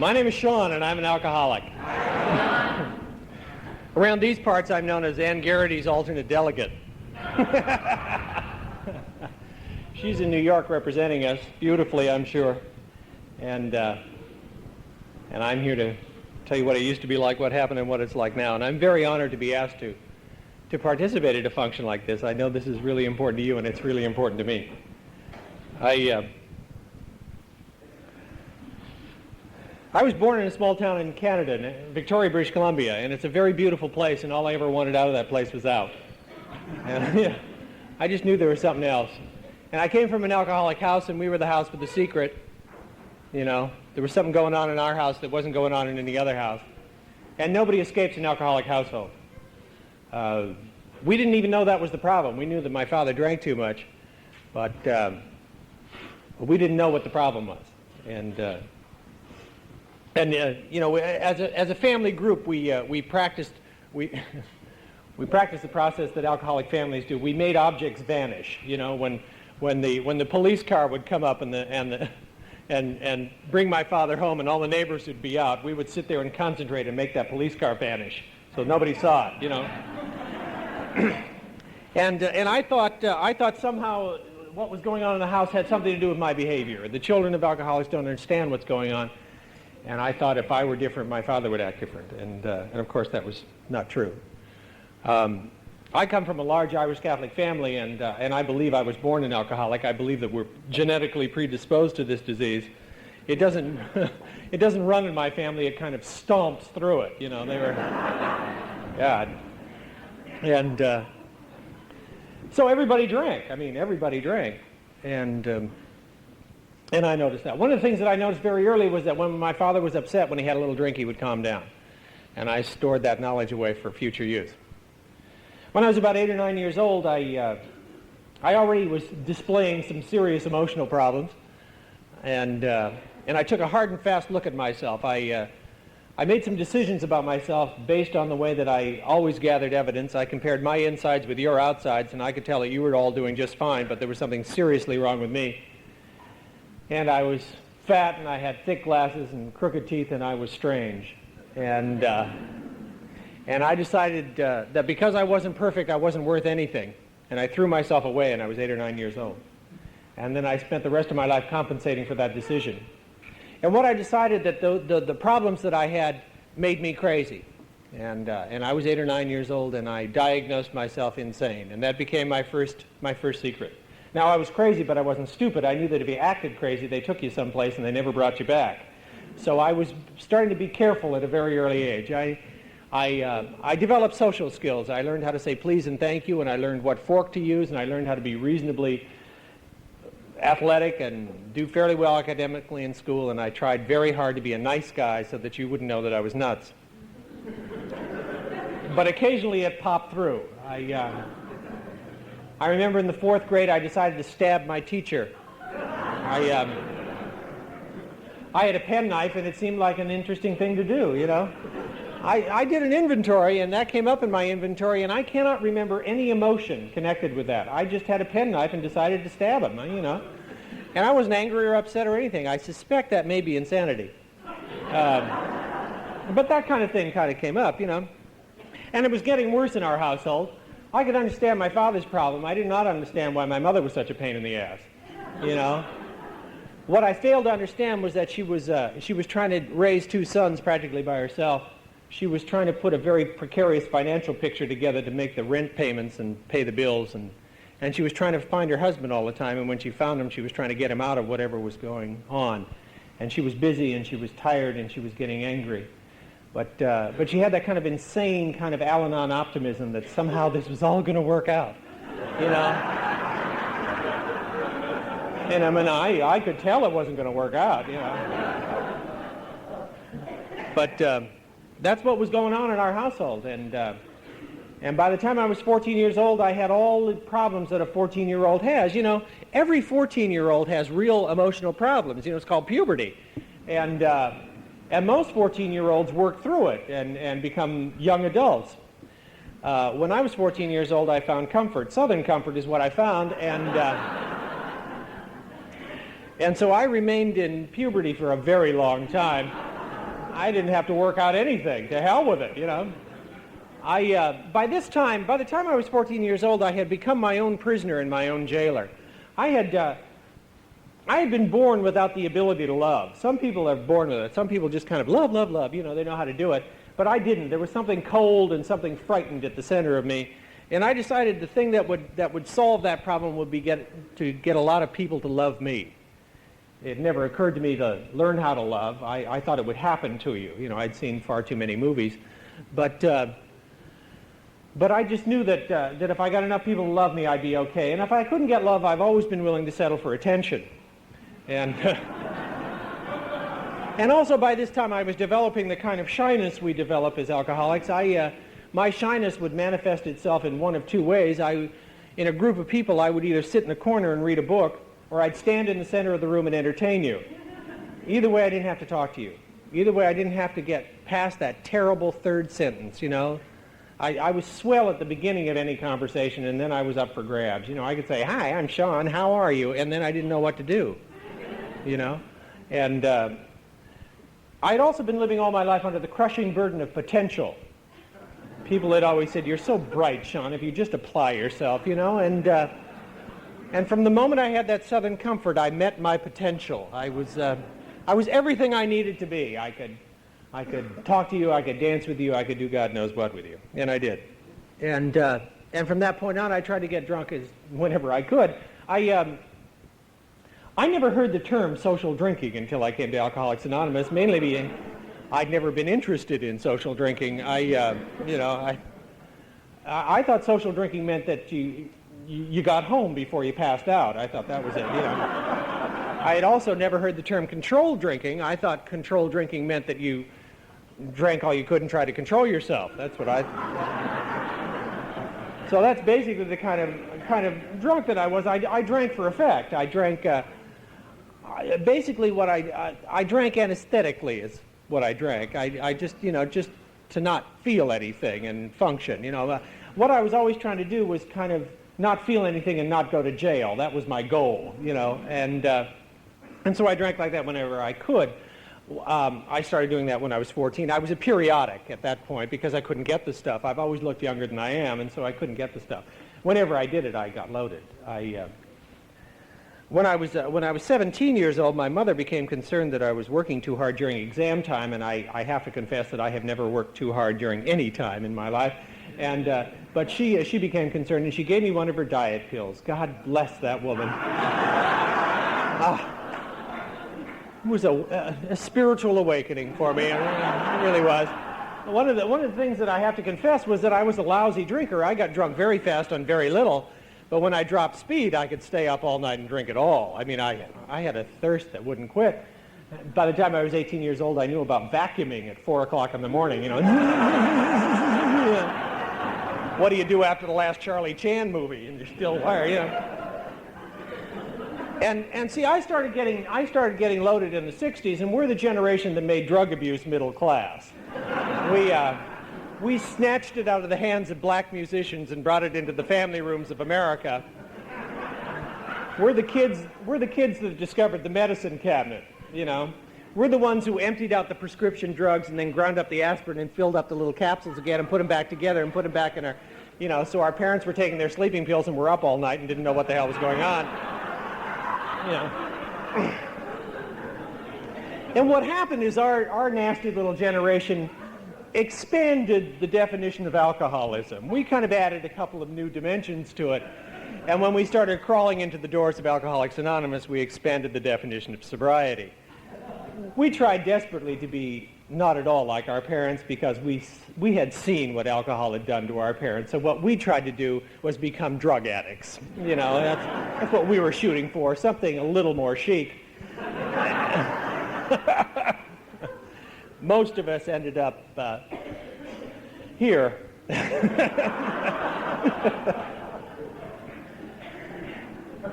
My name is Sean, and I'm an alcoholic. Around these parts, I'm known as Ann Garrity's alternate delegate. She's in New York representing us beautifully, I'm sure. And I'm here to tell you what it used to be like, what happened, and what it's like now. And I'm very honored to be asked to participate in a function like this. I know this is really important to you, and it's really important to me. I was born in a small town in Canada, in Victoria, British Columbia, and it's a very beautiful place, and all I ever wanted out of that place was out. And, yeah, I just knew there was something else. And I came from an alcoholic house, and we were the house with the secret. You know, there was something going on in our house that wasn't going on in any other house. And nobody escapes an alcoholic household. We didn't even know that was the problem. We knew that my father drank too much, but we didn't know what the problem was. And you know, as a family group, we practiced we practiced the process that alcoholic families do. We made objects vanish. You know, when the police car would come up and bring my father home, and all the neighbors would be out, we would sit there and concentrate and make that police car vanish, so nobody saw it. You know, and I thought somehow what was going on in the house had something to do with my behavior. The children of alcoholics don't understand what's going on. And I thought if I were different, my father would act different. And of course, that was not true. I come from a large Irish Catholic family, and I believe I was born an alcoholic. I believe that we're genetically predisposed to this disease. It doesn't, it doesn't run in my family. It kind of stomps through it. You know, they were, yeah. And so everybody drank. I mean, everybody drank. And I noticed that. One of the things that I noticed very early was that when my father was upset, when he had a little drink, he would calm down. And I stored that knowledge away for future use. When I was about 8 or 9 years old, I already was displaying some serious emotional problems. And I took a hard and fast look at myself. I made some decisions about myself based on the way that I always gathered evidence. I compared my insides with your outsides, and I could tell that you were all doing just fine, but there was something seriously wrong with me. And I was fat, and I had thick glasses and crooked teeth, and I was strange. And I decided that because I wasn't perfect, I wasn't worth anything. And I threw myself away, and I was 8 or 9 years old. And then I spent the rest of my life compensating for that decision. And what I decided that the problems that I had made me crazy. And I was 8 or 9 years old, and I diagnosed myself insane. And that became my first secret. Now, I was crazy, but I wasn't stupid. I knew that if you acted crazy, they took you someplace and they never brought you back. So I was starting to be careful at a very early age. I developed social skills. I learned how to say please and thank you, and I learned what fork to use, and I learned how to be reasonably athletic and do fairly well academically in school, and I tried very hard to be a nice guy so that you wouldn't know that I was nuts. But occasionally it popped through. I remember in the 4th grade, I decided to stab my teacher. I had a penknife, and it seemed like an interesting thing to do, you know. I did an inventory, and that came up in my inventory, and I cannot remember any emotion connected with that. I just had a penknife and decided to stab him, you know. And I wasn't angry or upset or anything. I suspect that may be insanity. But that kind of thing kind of came up, you know. And it was getting worse in our household. I could understand my father's problem. I did not understand why my mother was such a pain in the ass, you know. What I failed to understand was that she was trying to raise 2 sons practically by herself. She was trying to put a very precarious financial picture together to make the rent payments and pay the bills, and she was trying to find her husband all the time, and when she found him, she was trying to get him out of whatever was going on. And she was busy, and she was tired, and she was getting angry. But she had that kind of insane kind of Al-Anon optimism that somehow this was all going to work out, you know. And I mean, I could tell it wasn't going to work out, you know. But that's what was going on in our household. And by the time I was 14 years old, I had all the problems that a 14-year-old has. You know, every 14-year-old has real emotional problems. You know, it's called puberty. And most 14-year-olds work through it and become young adults. When I was 14 years old, I found comfort. Southern comfort is what I found, and so I remained in puberty for a very long time. I didn't have to work out anything. To hell with it, you know. By the time I was 14 years old, I had become my own prisoner and my own jailer. I had been born without the ability to love. Some people are born with it. Some people just kind of love, love, love. You know, they know how to do it. But I didn't. There was something cold and something frightened at the center of me. And I decided the thing that would solve that problem would be to get a lot of people to love me. It never occurred to me to learn how to love. I thought it would happen to you. You know, I'd seen far too many movies. But I just knew that if I got enough people to love me, I'd be okay. And if I couldn't get love, I've always been willing to settle for attention. And, and also by this time I was developing the kind of shyness we develop as alcoholics. My shyness would manifest itself in one of two ways. In a group of people, I would either sit in a corner and read a book, or I'd stand in the center of the room and entertain you. Either way, I didn't have to talk to you. Either way, I didn't have to get past that terrible third sentence, you know. I was swell at the beginning of any conversation, and then I was up for grabs. You know, I could say, "Hi, I'm Sean, how are you?" And then I didn't know what to do, you know. And I'd also been living all my life under the crushing burden of potential. People had always said, "You're so bright, Sean, if you just apply yourself," you know. And from the moment I had that Southern comfort, I met my potential. I was everything I needed to be. I could talk to you, I could dance with you, I could do God knows what with you, and I did. And from that point on, I tried to get drunk whenever I could. I never heard the term social drinking until I came to Alcoholics Anonymous, mainly being I'd never been interested in social drinking. I thought social drinking meant that you got home before you passed out. I thought that was it, you know. I had also never heard the term controlled drinking. I thought controlled drinking meant that you drank all you could and tried to control yourself. That's what I... So that's basically the kind of drunk that I was. I drank for effect. I drank... basically what I drank anesthetically is what I drank. I just, you know, just to not feel anything and function, you know. What I was always trying to do was kind of not feel anything and not go to jail. That was my goal, you know. And so I drank like that whenever I could. I started doing that when I was 14. I was a periodic at that point because I couldn't get the stuff. I've always looked younger than I am, and so I couldn't get the stuff. Whenever I did it, I got loaded. When I was 17 years old, my mother became concerned that I was working too hard during exam time, and I have to confess that I have never worked too hard during any time in my life. But she became concerned, and she gave me one of her diet pills. God bless that woman. It was a spiritual awakening for me. It really was. One of the things that I have to confess was that I was a lousy drinker. I got drunk very fast on very little. But when I dropped speed, I could stay up all night and drink it all. I mean, I had a thirst that wouldn't quit. By the time I was 18 years old, I knew about vacuuming at 4 o'clock in the morning, you know. What do you do after the last Charlie Chan movie? And you're still wired, you know. And see, I started getting loaded in the 60s, and we're the generation that made drug abuse middle class. We snatched it out of the hands of black musicians and brought it into the family rooms of America. We're the kids that discovered the medicine cabinet, you know. We're the ones who emptied out the prescription drugs and then ground up the aspirin and filled up the little capsules again and put them back together and put them back in our, you know, so our parents were taking their sleeping pills and were up all night and didn't know what the hell was going on. You know. And what happened is our nasty little generation expanded the definition of alcoholism. We kind of added a couple of new dimensions to it. And when we started crawling into the doors of Alcoholics Anonymous, we expanded the definition of sobriety. We tried desperately to be not at all like our parents because we had seen what alcohol had done to our parents. So what we tried to do was become drug addicts. You know, that's what we were shooting for, something a little more chic. Most of us ended up here.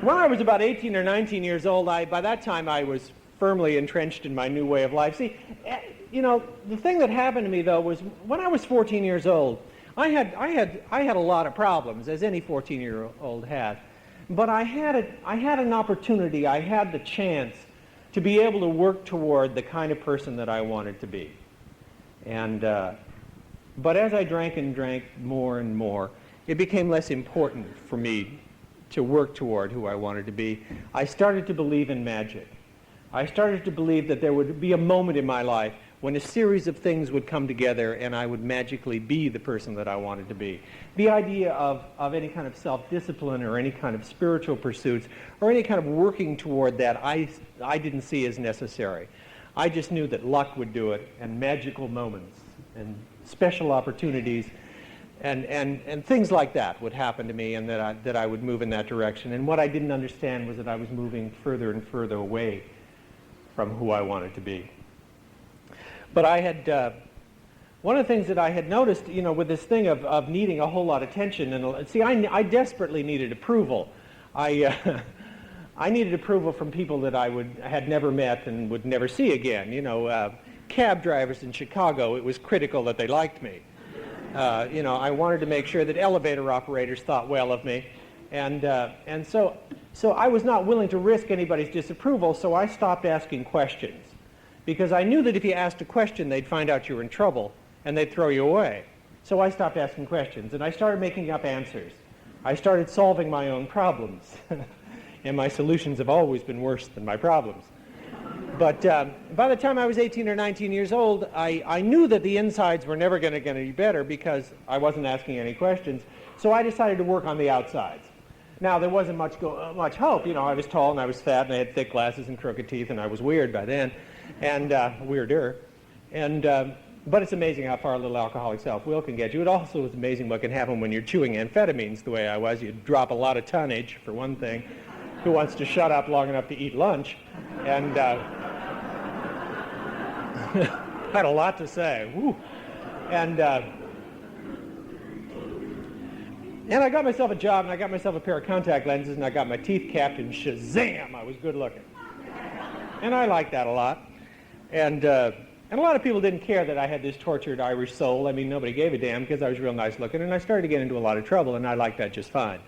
When I was about 18 or 19 years old, by that time I was firmly entrenched in my new way of life. See, you know, the thing that happened to me though was when I was 14 years old, I had a lot of problems, as any 14-year-old had. But I had an opportunity, I had the chance to be able to work toward the kind of person that I wanted to be. But as I drank and drank more and more, it became less important for me to work toward who I wanted to be. I started to believe in magic. I started to believe that there would be a moment in my life when a series of things would come together and I would magically be the person that I wanted to be. The idea of any kind of self-discipline or any kind of spiritual pursuits or any kind of working toward that I didn't see as necessary. I just knew that luck would do it, and magical moments and special opportunities and things like that would happen to me, and that I would move in that direction. And what I didn't understand was that I was moving further and further away from who I wanted to be. But I had, one of the things that I had noticed, with this thing of needing a whole lot of attention, and see, I desperately needed approval. I needed approval from people that I had never met and would never see again. Cab drivers in Chicago, it was critical that they liked me. I wanted to make sure that elevator operators thought well of me. And so I was not willing to risk anybody's disapproval, so I stopped asking questions. Because I knew that if you asked a question, they'd find out you were in trouble, and they'd throw you away. So I stopped asking questions, and I started making up answers. I started solving my own problems. And my solutions have always been worse than my problems. But by the time I was 18 or 19 years old, I knew that the insides were never going to be better because I wasn't asking any questions. So I decided to work on the outsides. Now, there wasn't much hope. I was tall and I was fat and I had thick glasses and crooked teeth and I was weird by then, and weirder. But it's amazing how far a little alcoholic self-will can get you. It also is amazing what can happen when you're chewing amphetamines the way I was. You drop a lot of tonnage, for one thing. Who wants to shut up long enough to eat lunch? And had a lot to say. Woo. And I got myself a job, and I got myself a pair of contact lenses, and I got my teeth capped, and shazam, I was good looking. And I liked that a lot. And a lot of people didn't care that I had this tortured Irish soul. I mean, nobody gave a damn because I was real nice looking, and I started to get into a lot of trouble, and I liked that just fine.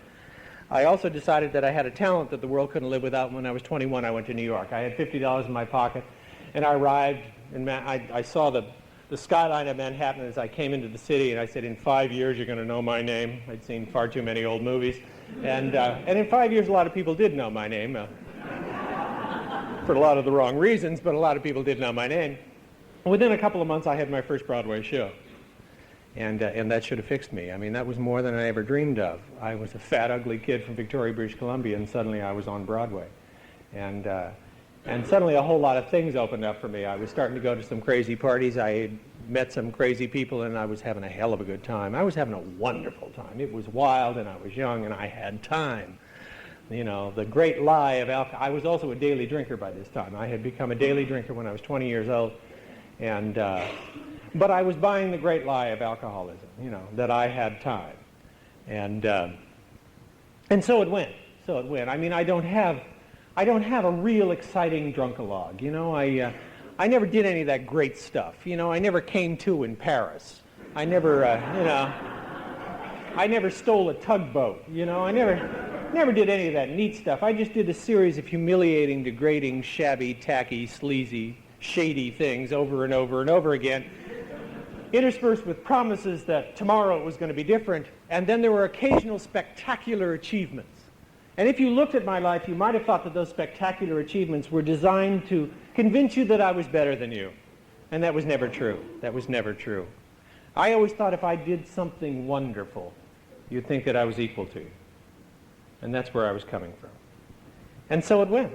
I also decided that I had a talent that the world couldn't live without. When I was 21, I went to New York. I had $50 in my pocket, and I arrived, and I saw the skyline of Manhattan as I came into the city, and I said, in 5 years, you're going to know my name. I'd seen far too many old movies. And in 5 years, a lot of people did know my name, for a lot of the wrong reasons, but a lot of people did know my name. Within a couple of months, I had my first Broadway show. And that should have fixed me. I mean, that was more than I ever dreamed of. I was a fat, ugly kid from Victoria, British Columbia, and suddenly I was on Broadway. And suddenly a whole lot of things opened up for me. I was starting to go to some crazy parties. I had met some crazy people, and I was having a hell of a good time. I was having a wonderful time. It was wild, and I was young, and I had time. The great lie of alcohol. I was also a daily drinker by this time. I had become a daily drinker when I was 20 years old. But I was buying the great lie of alcoholism, that I had time. And so it went. I mean, I don't have a real exciting drunkalogue. I never did any of that great stuff. I never came to in Paris. I never, I never stole a tugboat. I never did any of that neat stuff. I just did a series of humiliating, degrading, shabby, tacky, sleazy, shady things over and over and over again, interspersed with promises that tomorrow it was going to be different, and then there were occasional spectacular achievements. And if you looked at my life, you might have thought that those spectacular achievements were designed to convince you that I was better than you. And that was never true. That was never true. I always thought if I did something wonderful, you'd think that I was equal to you. And that's where I was coming from. And so it went.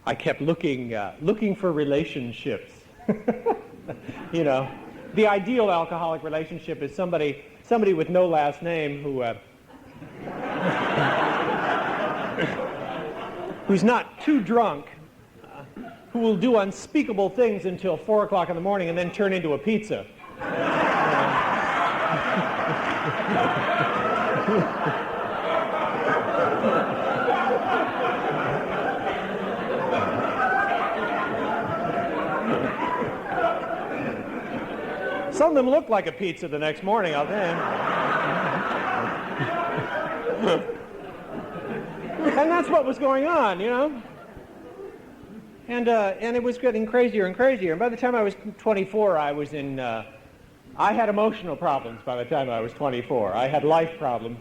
I kept looking for relationships. The ideal alcoholic relationship is somebody with no last name who's not too drunk, who will do unspeakable things until 4 o'clock in the morning and then turn into a pizza. Some of them look like a pizza the next morning, I'll tell you. And that's what was going on, And it was getting crazier and crazier. And by the time I was 24, I was in, I had emotional problems by the time I was 24. I had life problems.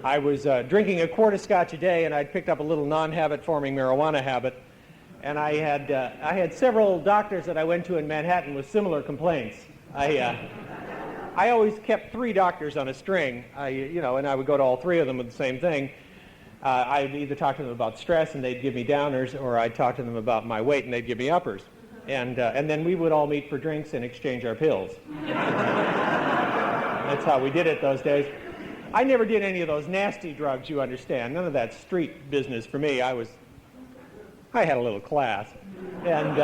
I was drinking a quart of scotch a day, and I'd picked up a little non-habit-forming marijuana habit. And I had several doctors that I went to in Manhattan with similar complaints. I always kept 3 doctors on a string, and I would go to all 3 of them with the same thing. I'd either talk to them about stress and they'd give me downers, or I'd talk to them about my weight and they'd give me uppers. And then we would all meet for drinks and exchange our pills. That's how we did it those days. I never did any of those nasty drugs, you understand. None of that street business for me. I had a little class. And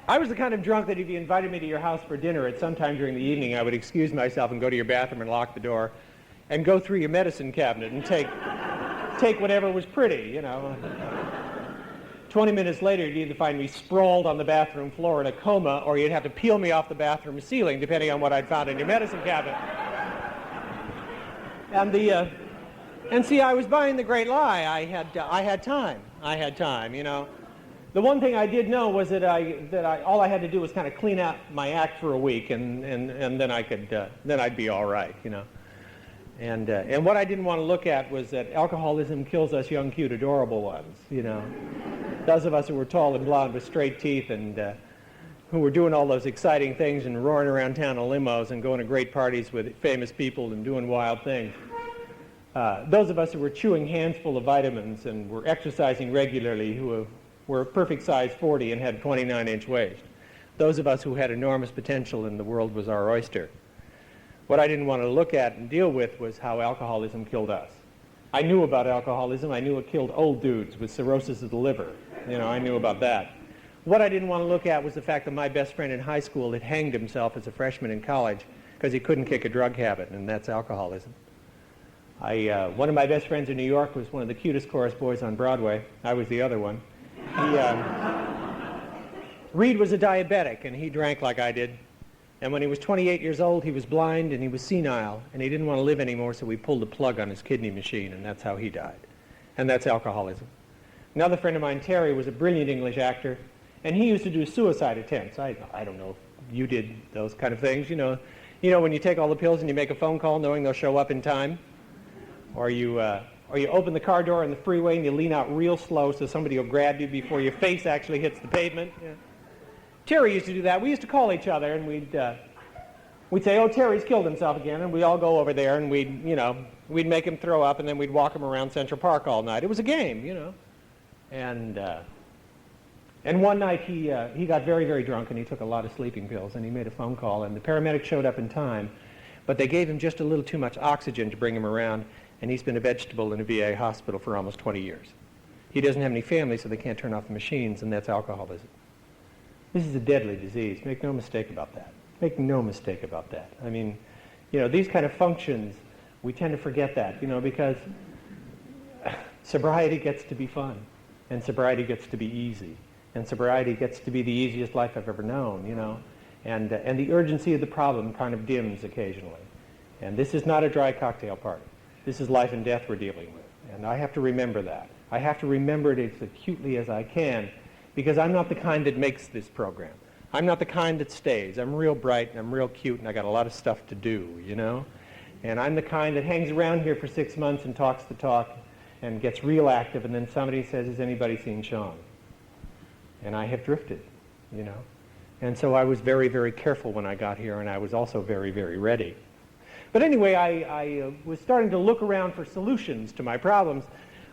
I was the kind of drunk that if you invited me to your house for dinner at some time during the evening, I would excuse myself and go to your bathroom and lock the door and go through your medicine cabinet and take whatever was pretty, 20 minutes later, you'd either find me sprawled on the bathroom floor in a coma, or you'd have to peel me off the bathroom ceiling, depending on what I'd found in your medicine cabinet. And see, I was buying the great lie. I had time, The one thing I did know was that all I had to do was kind of clean out my act for a week, and then I'd be all right, And what I didn't want to look at was that alcoholism kills us young, cute, adorable ones, Those of us who were tall and blonde with straight teeth and who were doing all those exciting things and roaring around town in limos and going to great parties with famous people and doing wild things. Those of us who were chewing hands full of vitamins and were exercising regularly, who were perfect size 40 and had 29-inch waist. Those of us who had enormous potential and the world was our oyster. What I didn't want to look at and deal with was how alcoholism killed us. I knew about alcoholism. I knew it killed old dudes with cirrhosis of the liver. I knew about that. What I didn't want to look at was the fact that my best friend in high school had hanged himself as a freshman in college because he couldn't kick a drug habit, and that's alcoholism. One of my best friends in New York was one of the cutest chorus boys on Broadway. I was the other one. Reed was a diabetic, and he drank like I did. And when he was 28 years old, he was blind and he was senile, and he didn't want to live anymore, so we pulled the plug on his kidney machine, and that's how he died. And that's alcoholism. Another friend of mine, Terry, was a brilliant English actor, and he used to do suicide attempts. I don't know if you did those kind of things, when you take all the pills and you make a phone call knowing they'll show up in time, or you open the car door on the freeway and you lean out real slow so somebody will grab you before your face actually hits the pavement. Yeah. Terry used to do that. We used to call each other and we'd say, "Oh, Terry's killed himself again," and we all go over there and we'd make him throw up, and then we'd walk him around Central Park all night. It was a game, And one night he got very, very drunk and he took a lot of sleeping pills, and he made a phone call, and the paramedics showed up in time, but they gave him just a little too much oxygen to bring him around, and he's been a vegetable in a VA hospital for almost 20 years. He doesn't have any family, so they can't turn off the machines, and that's alcoholism. This is a deadly disease. Make no mistake about that. Make no mistake about that. I mean, these kind of functions, we tend to forget that, because sobriety gets to be fun, and sobriety gets to be easy, and sobriety gets to be the easiest life I've ever known, and the urgency of the problem kind of dims occasionally. And this is not a dry cocktail party. This is life and death we're dealing with, and I have to remember that. I have to remember it as acutely as I can, because I'm not the kind that makes this program. I'm not the kind that stays. I'm real bright, and I'm real cute, and I got a lot of stuff to do, And I'm the kind that hangs around here for 6 months and talks the talk and gets real active, and then somebody says, "Has anybody seen Sean?" And I have drifted, And so I was very, very careful when I got here, and I was also very, very ready. But anyway, I was starting to look around for solutions to my problems.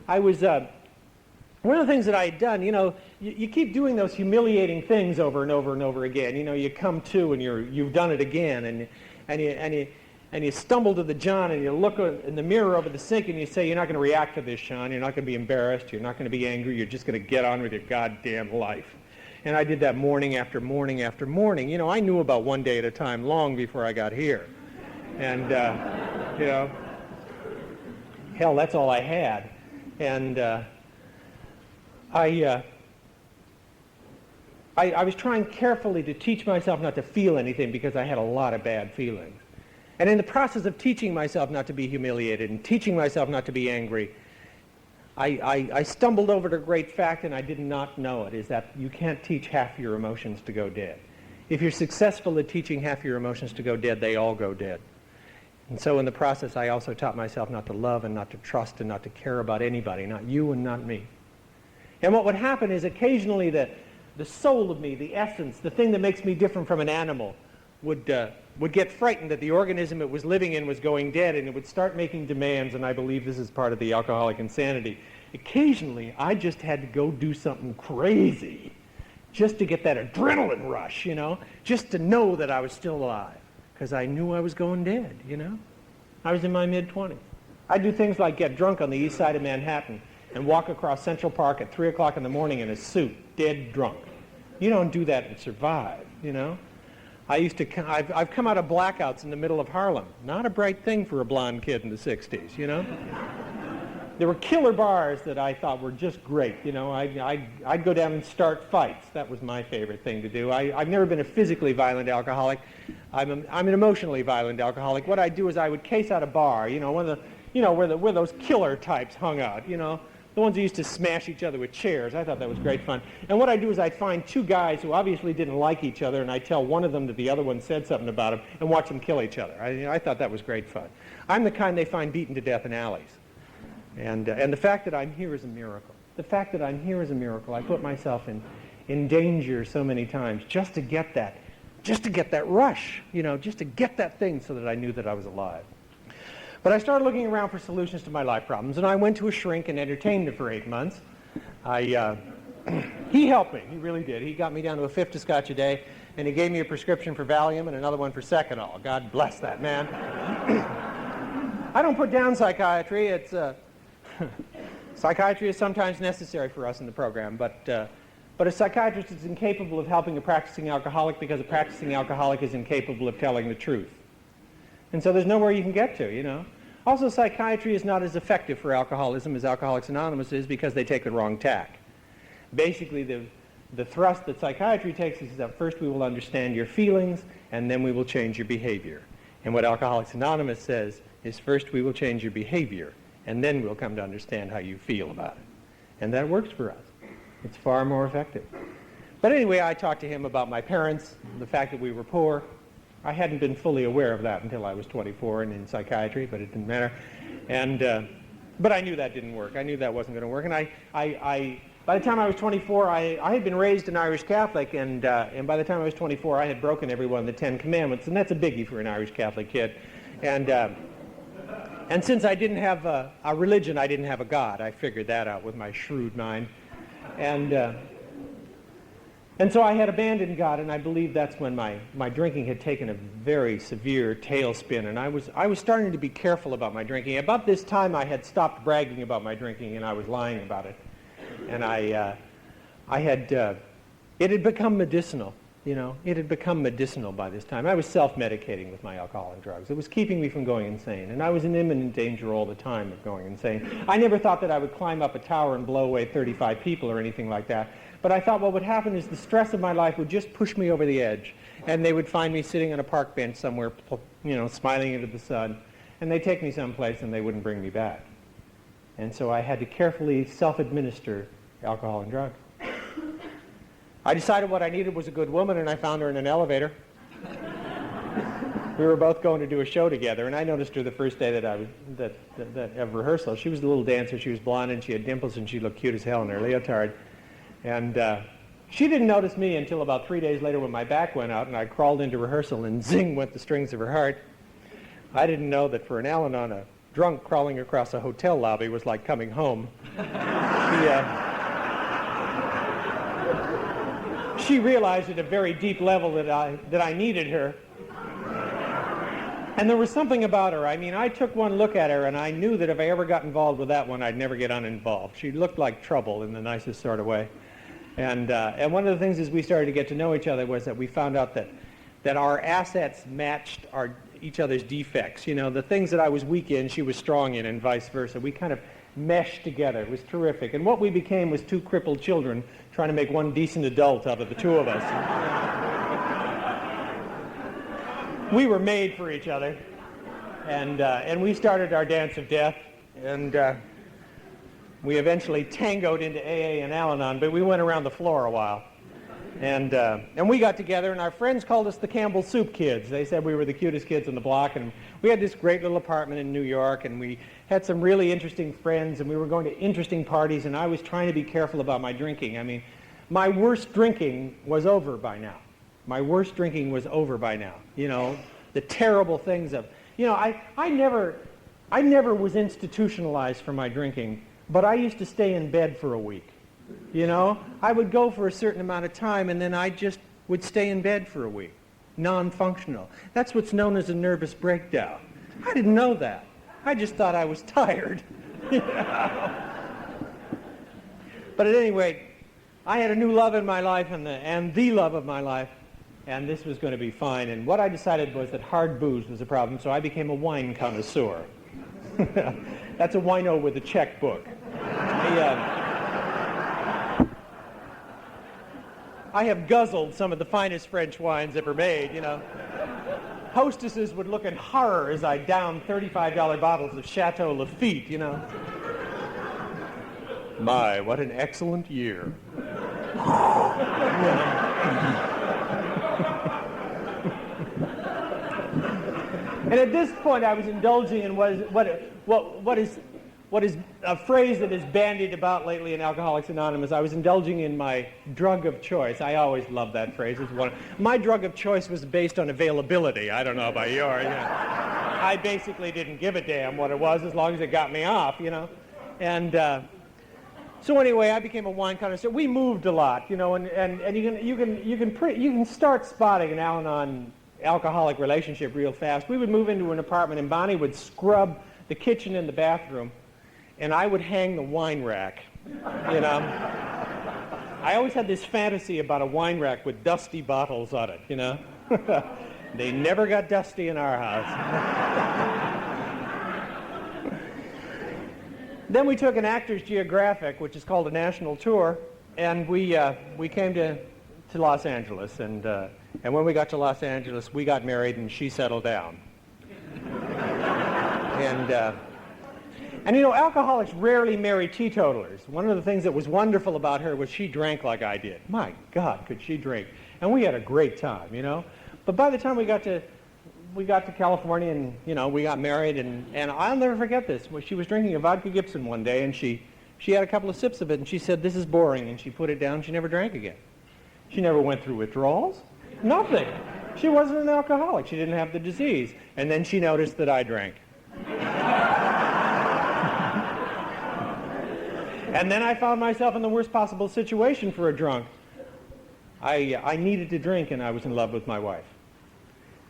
I was, one of the things that I had done, you keep doing those humiliating things over and over and over again. You come to and you've done it again, and you stumble to the John, and you look in the mirror over the sink, and you say, "You're not going to react to this, Sean. You're not going to be embarrassed. You're not going to be angry. You're just going to get on with your goddamn life." And I did that morning after morning after morning. I knew about one day at a time long before I got here. And, hell, that's all I had. And I was trying carefully to teach myself not to feel anything because I had a lot of bad feelings. And in the process of teaching myself not to be humiliated and teaching myself not to be angry, I stumbled over the great fact, and I did not know it, is that you can't teach half your emotions to go dead. If you're successful at teaching half your emotions to go dead, they all go dead. And so in the process, I also taught myself not to love and not to trust and not to care about anybody, not you and not me. And what would happen is occasionally the soul of me, the essence, the thing that makes me different from an animal, would get frightened that the organism it was living in was going dead, and it would start making demands, and I believe this is part of the alcoholic insanity. Occasionally, I just had to go do something crazy just to get that adrenaline rush, you know, just to know that I was still alive, because I knew I was going dead, you know. I was in my mid-20s. I'd do things like get drunk on the east side of Manhattan and walk across Central Park at 3 o'clock in the morning in a suit, dead drunk. You don't do that and survive, you know. I've come out of blackouts in the middle of Harlem. Not a bright thing for a blonde kid in the 60s, you know. There were killer bars that I thought were just great, you know. I'd go down and start fights. That was my favorite thing to do. I've never been a physically violent alcoholic. I'm an emotionally violent alcoholic. What I'd do is I would case out a bar, you know, where those killer types hung out, you know. The ones who used to smash each other with chairs. I thought that was great fun. And what I'd do is I'd find two guys who obviously didn't like each other, and I'd tell one of them that the other one said something about him, and watch them kill each other. I thought that was great fun. I'm the kind they find beaten to death in alleys. And the fact that I'm here is a miracle. The fact that I'm here is a miracle. I put myself in danger so many times just to get that rush, you know, just to get that thing so that I knew that I was alive. But I started looking around for solutions to my life problems, and I went to a shrink and entertained him for 8 months. He helped me. He really did. He got me down to a fifth of scotch a day, and he gave me a prescription for Valium and another one for Seconal. God bless that man. I don't put down psychiatry. Psychiatry is sometimes necessary for us in the program, but a psychiatrist is incapable of helping a practicing alcoholic because a practicing alcoholic is incapable of telling the truth. And so there's nowhere you can get to, you know. Also, psychiatry is not as effective for alcoholism as Alcoholics Anonymous is because they take the wrong tack. Basically, the thrust that psychiatry takes is that first we will understand your feelings, and then we will change your behavior. And what Alcoholics Anonymous says is first we will change your behavior, and then we'll come to understand how you feel about it. And that works for us. It's far more effective. But anyway, I talked to him about my parents, the fact that we were poor. I hadn't been fully aware of that until I was 24 and in psychiatry, but it didn't matter. And but I knew that didn't work. I knew that wasn't going to work. And by the time I was 24, I had been raised an Irish Catholic, and by the time I was 24, I had broken every one of the 10 Commandments, and that's a biggie for an Irish Catholic kid. And since I didn't have a religion, I didn't have a God. I figured that out with my shrewd mind. And so I had abandoned God, and I believe that's when my drinking had taken a very severe tailspin, and I was starting to be careful about my drinking. About this time, I had stopped bragging about my drinking, and I was lying about it. And it had become medicinal, you know. It had become medicinal by this time. I was self-medicating with my alcohol and drugs. It was keeping me from going insane, and I was in imminent danger all the time of going insane. I never thought that I would climb up a tower and blow away 35 people or anything like that. But I thought what would happen is the stress of my life would just push me over the edge, and they would find me sitting on a park bench somewhere, you know, smiling into the sun, and they'd take me someplace and they wouldn't bring me back. And so I had to carefully self-administer alcohol and drugs. I decided what I needed was a good woman, and I found her in an elevator. We were both going to do a show together, and I noticed her the first day of rehearsal. She was a little dancer. She was blonde, and she had dimples, and she looked cute as hell in her leotard. And she didn't notice me until about 3 days later when my back went out and I crawled into rehearsal and zing went the strings of her heart. I didn't know that for an Al-Anon, a drunk crawling across a hotel lobby was like coming home. She realized at a very deep level that I needed her. And there was something about her. I mean, I took one look at her and I knew that if I ever got involved with that one, I'd never get uninvolved. She looked like trouble in the nicest sort of way. And one of the things as we started to get to know each other was that we found out that our assets matched each other's defects. You know, the things that I was weak in, she was strong in, and vice versa. We kind of meshed together. It was terrific. And what we became was two crippled children trying to make one decent adult out of the two of us. We were made for each other. And we started our dance of death. And We eventually tangoed into AA and Al-Anon, but we went around the floor a while. And we got together, and our friends called us the Campbell Soup Kids. They said we were the cutest kids on the block, and we had this great little apartment in New York, and we had some really interesting friends, and we were going to interesting parties, and I was trying to be careful about my drinking. I mean, my worst drinking was over by now. My worst drinking was over by now. You know, the terrible things of, you know, I never was institutionalized for my drinking, but I used to stay in bed for a week. You know, I would go for a certain amount of time, and then I just would stay in bed for a week, non-functional. That's what's known as a nervous breakdown. I didn't know that. I just thought I was tired. You know? But at any rate, I had a new love in my life, and the love of my life, and this was going to be fine. And what I decided was that hard booze was a problem, so I became a wine connoisseur. That's a wino with a checkbook. I have guzzled some of the finest French wines ever made, you know. Hostesses would look in horror as I downed $35 bottles of Chateau Lafite, you know. My, what an excellent year. And at this point, I was indulging in what is a phrase that is bandied about lately in Alcoholics Anonymous. I was indulging in my drug of choice. I always loved that phrase. My drug of choice was based on availability. I don't know about yours. You know. I basically didn't give a damn what it was as long as it got me off, you know. And so anyway, I became a wine connoisseur. We moved a lot, you know, and you can start spotting an Al-Anon alcoholic relationship real fast. We would move into an apartment, and Bonnie would scrub the kitchen and the bathroom, and I would hang the wine rack, you know. I always had this fantasy about a wine rack with dusty bottles on it, you know. They never got dusty in our house. Then we took an Actors Geographic, which is called a national tour, and we came to Los Angeles, and when we got to Los Angeles, we got married, and she settled down. And you know, alcoholics rarely marry teetotalers. One of the things that was wonderful about her was she drank like I did. My God, could she drink? And we had a great time, you know. But by the time we got to California, and you know, we got married, and I'll never forget this. She was drinking a vodka Gibson one day, and she had a couple of sips of it, and she said, "This is boring," and she put it down. She never drank again. She never went through withdrawals. Nothing. She wasn't an alcoholic. She didn't have the disease. And then she noticed that I drank. And then I found myself in the worst possible situation for a drunk. I needed to drink, and I was in love with my wife.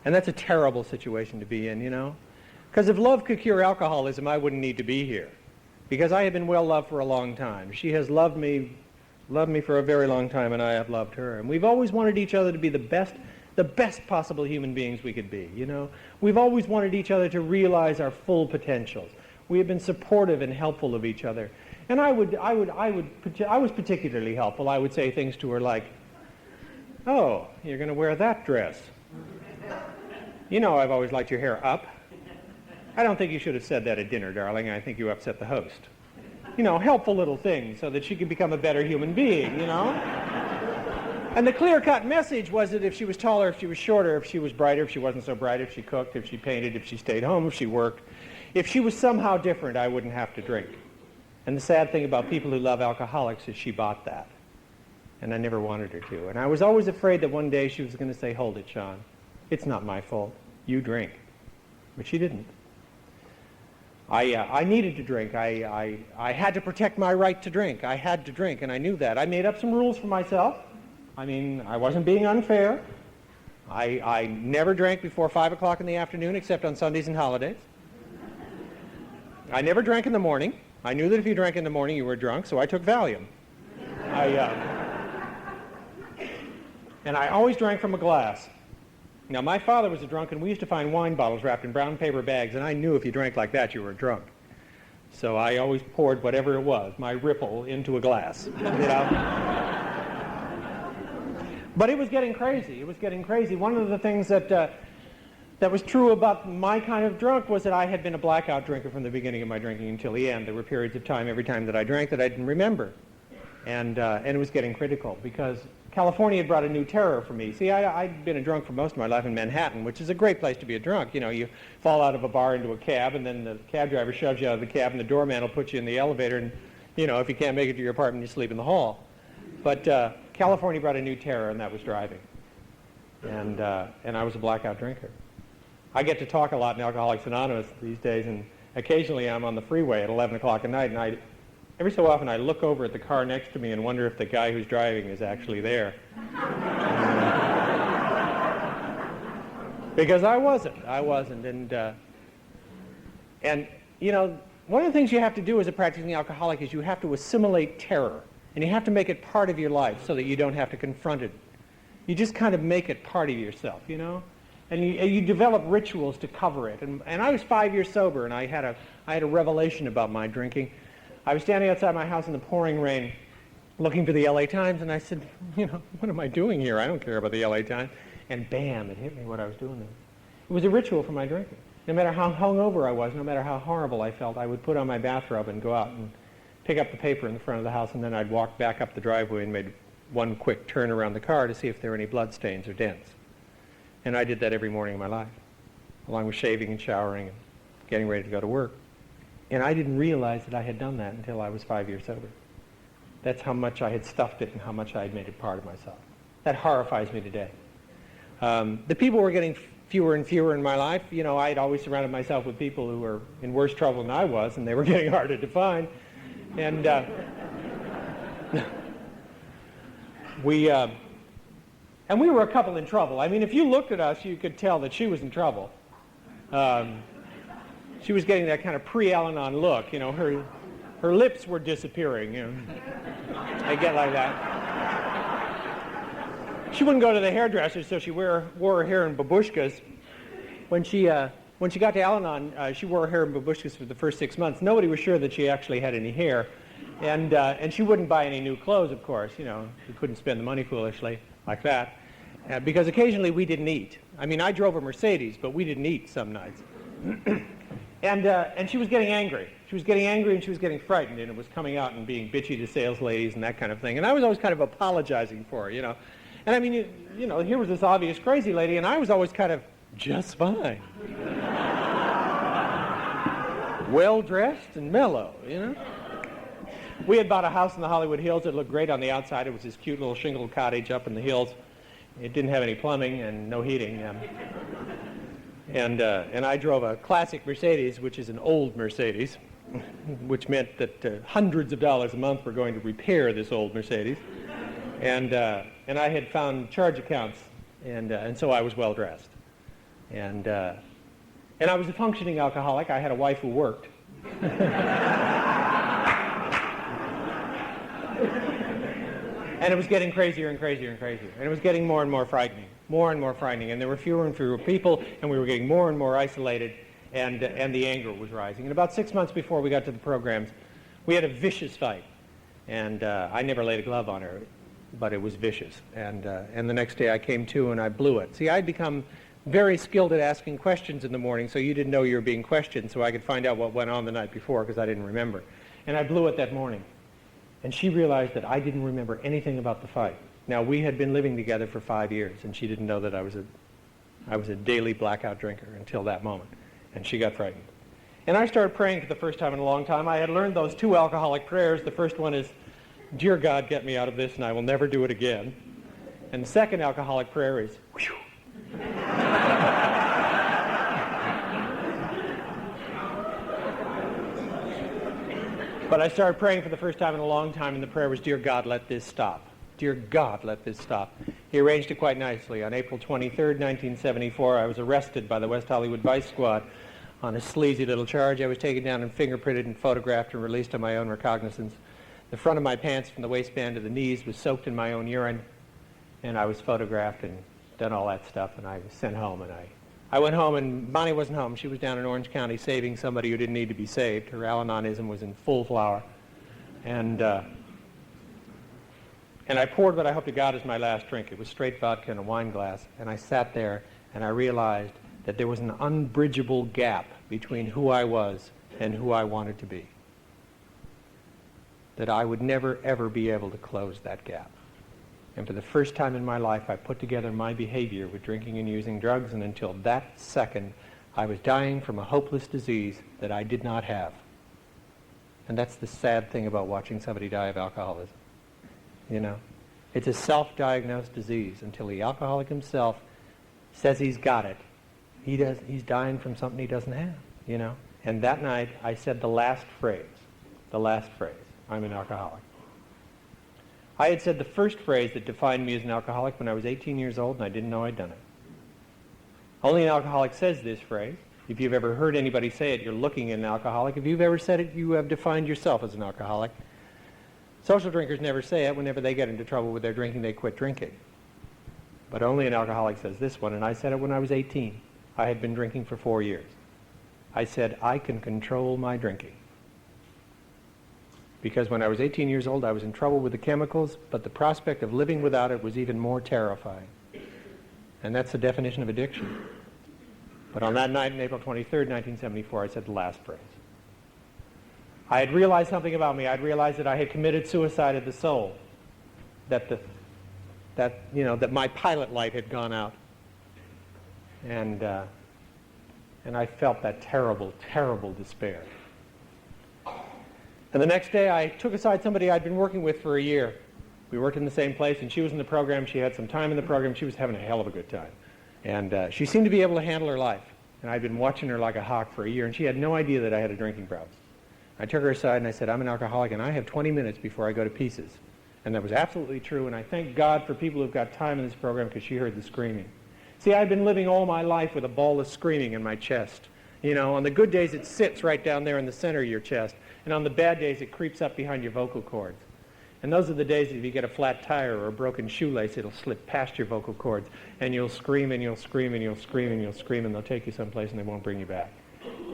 And that's a terrible situation to be in, you know. Because if love could cure alcoholism, I wouldn't need to be here. Because I have been well loved for a long time. She has loved me for a very long time, and I have loved her. And we've always wanted each other to be the best possible human beings we could be, you know. We've always wanted each other to realize our full potentials. We have been supportive and helpful of each other. And I was particularly helpful. I would say things to her like, "Oh, you're going to wear that dress. You know I've always liked your hair up. I don't think you should have said that at dinner, darling. I think you upset the host." You know, helpful little things so that she could become a better human being, you know. And the clear-cut message was that if she was taller, if she was shorter, if she was brighter, if she wasn't so bright, if she cooked, if she painted, if she stayed home, if she worked, if she was somehow different, I wouldn't have to drink. And the sad thing about people who love alcoholics is she bought that. And I never wanted her to. And I was always afraid that one day she was going to say, "Hold it, Sean. It's not my fault. You drink." But she didn't. I needed to drink. I had to protect my right to drink. I had to drink, and I knew that. I made up some rules for myself. I mean, I wasn't being unfair. I never drank before 5 o'clock in the afternoon, except on Sundays and holidays. I never drank in the morning. I knew that if you drank in the morning, you were drunk, so I took Valium. And I always drank from a glass. Now, my father was a drunk, and we used to find wine bottles wrapped in brown paper bags, and I knew if you drank like that, you were drunk. So I always poured whatever it was, my Ripple, into a glass, you know. But it was getting crazy. It was getting crazy. One of the things that that was true about my kind of drunk was that I had been a blackout drinker from the beginning of my drinking until the end. There were periods of time, every time that I drank, that I didn't remember. And it was getting critical because California had brought a new terror for me. See, I'd been a drunk for most of my life in Manhattan, which is a great place to be a drunk. You know, you fall out of a bar into a cab, and then the cab driver shoves you out of the cab, and the doorman will put you in the elevator, and, you know, if you can't make it to your apartment, you sleep in the hall. But California brought a new terror, and that was driving. And I was a blackout drinker. I get to talk a lot in Alcoholics Anonymous these days, and occasionally I'm on the freeway at 11 o'clock at night, and every so often I look over at the car next to me and wonder if the guy who's driving is actually there. Because I wasn't. And you know, one of the things you have to do as a practicing alcoholic is you have to assimilate terror, and you have to make it part of your life so that you don't have to confront it. You just kind of make it part of yourself, you know? And you develop rituals to cover it. And I was 5 years sober, and I had a revelation about my drinking. I was standing outside my house in the pouring rain looking for the LA Times, and I said, you know, what am I doing here? I don't care about the LA Times. And bam, it hit me what I was doing there. It was a ritual for my drinking. No matter how hungover I was, no matter how horrible I felt, I would put on my bathrobe and go out and pick up the paper in the front of the house, and then I'd walk back up the driveway and made one quick turn around the car to see if there were any blood stains or dents. And I did that every morning of my life, along with shaving and showering and getting ready to go to work. And I didn't realize that I had done that until I was 5 years sober. That's how much I had stuffed it and how much I had made it part of myself. That horrifies me today. The people were getting fewer and fewer in my life. You know, I had always surrounded myself with people who were in worse trouble than I was, and they were getting harder to find. And we were a couple in trouble. I mean, if you looked at us, you could tell that she was in trouble. She was getting that kind of pre-Al-Anon look. You know, her lips were disappearing. You know, they get like that. She wouldn't go to the hairdresser, so she wore her hair in babushkas. When she got to Al-Anon, she wore her hair in babushkas for the first 6 months. Nobody was sure that she actually had any hair, and she wouldn't buy any new clothes, of course. You know, she couldn't spend the money foolishly like that. Because occasionally we didn't eat. I mean, I drove a Mercedes, but we didn't eat some nights. And she was getting angry. She was getting angry and she was getting frightened, and it was coming out and being bitchy to sales ladies and that kind of thing. And I was always kind of apologizing for her, you know. And I mean, you know, here was this obvious crazy lady, and I was always kind of just fine. Well-dressed and mellow, you know. We had bought a house in the Hollywood Hills that looked great on the outside. It was this cute little shingled cottage up in the hills. It didn't have any plumbing and no heating. And I drove a classic Mercedes, which is an old Mercedes, which meant that hundreds of dollars a month were going to repair this old Mercedes. And I had found charge accounts, and so I was well dressed. And I was a functioning alcoholic. I had a wife who worked. And it was getting crazier and crazier and crazier. And it was getting more and more frightening, more and more frightening. And there were fewer and fewer people, and we were getting more and more isolated, and the anger was rising. And about 6 months before we got to the programs, we had a vicious fight. And I never laid a glove on her, but it was vicious. And the next day I came to, and I blew it. See, I'd become very skilled at asking questions in the morning, so you didn't know you were being questioned, so I could find out what went on the night before, because I didn't remember. And I blew it that morning. And she realized that I didn't remember anything about the fight. Now, we had been living together for 5 years, and she didn't know that I was a daily blackout drinker until that moment. And she got frightened. And I started praying for the first time in a long time. I had learned those 2 alcoholic prayers. The first one is, "Dear God, get me out of this, and I will never do it again." And the second alcoholic prayer is, "Whew." But I started praying for the first time in a long time, and the prayer was, "Dear God, let this stop. Dear God, let this stop." He arranged it quite nicely. On April 23rd, 1974, I was arrested by the West Hollywood Vice Squad on a sleazy little charge. I was taken down and fingerprinted and photographed and released on my own recognizance. The front of my pants from the waistband to the knees was soaked in my own urine, and I was photographed and done all that stuff, and I was sent home. And I went home, and Bonnie wasn't home. She was down in Orange County saving somebody who didn't need to be saved. Her Al-Anonism was in full flower. And I poured what I hope to God is my last drink. It was straight vodka in a wine glass. And I sat there, and I realized that there was an unbridgeable gap between who I was and who I wanted to be. That I would never, ever be able to close that gap. And for the first time in my life, I put together my behavior with drinking and using drugs, and until that second, I was dying from a hopeless disease that I did not have. And that's the sad thing about watching somebody die of alcoholism. You know? It's a self-diagnosed disease. Until the alcoholic himself says he's got it, he's dying from something he doesn't have, you know? And that night, I said the last phrase, I'm an alcoholic. I had said the first phrase that defined me as an alcoholic when I was 18 years old, and I didn't know I'd done it. Only an alcoholic says this phrase. If you've ever heard anybody say it, you're looking at an alcoholic. If you've ever said it, you have defined yourself as an alcoholic. Social drinkers never say it. Whenever they get into trouble with their drinking, they quit drinking. But only an alcoholic says this one, and I said it when I was 18. I had been drinking for 4 years. I said, I can control my drinking. Because when I was 18 years old, I was in trouble with the chemicals, but the prospect of living without it was even more terrifying. And that's the definition of addiction. But on that night, on April 23rd, 1974, I said the last phrase. I had realized something about me. I'd realized that I had committed suicide of the soul. That my pilot light had gone out. And I felt that terrible, terrible despair. And the next day, I took aside somebody I'd been working with for a year. We worked in the same place, and she was in the program. She had some time in the program. She was having a hell of a good time. And she seemed to be able to handle her life. And I'd been watching her like a hawk for a year, and she had no idea that I had a drinking problem. I took her aside, and I said, I'm an alcoholic, and I have 20 minutes before I go to pieces. And that was absolutely true, and I thank God for people who've got time in this program because she heard the screaming. See, I've been living all my life with a ball of screaming in my chest. You know, on the good days, it sits right down there in the center of your chest. And on the bad days, it creeps up behind your vocal cords. And those are the days that if you get a flat tire or a broken shoelace, it'll slip past your vocal cords. And you'll scream and you'll scream and you'll scream and you'll scream, and they'll take you someplace and they won't bring you back.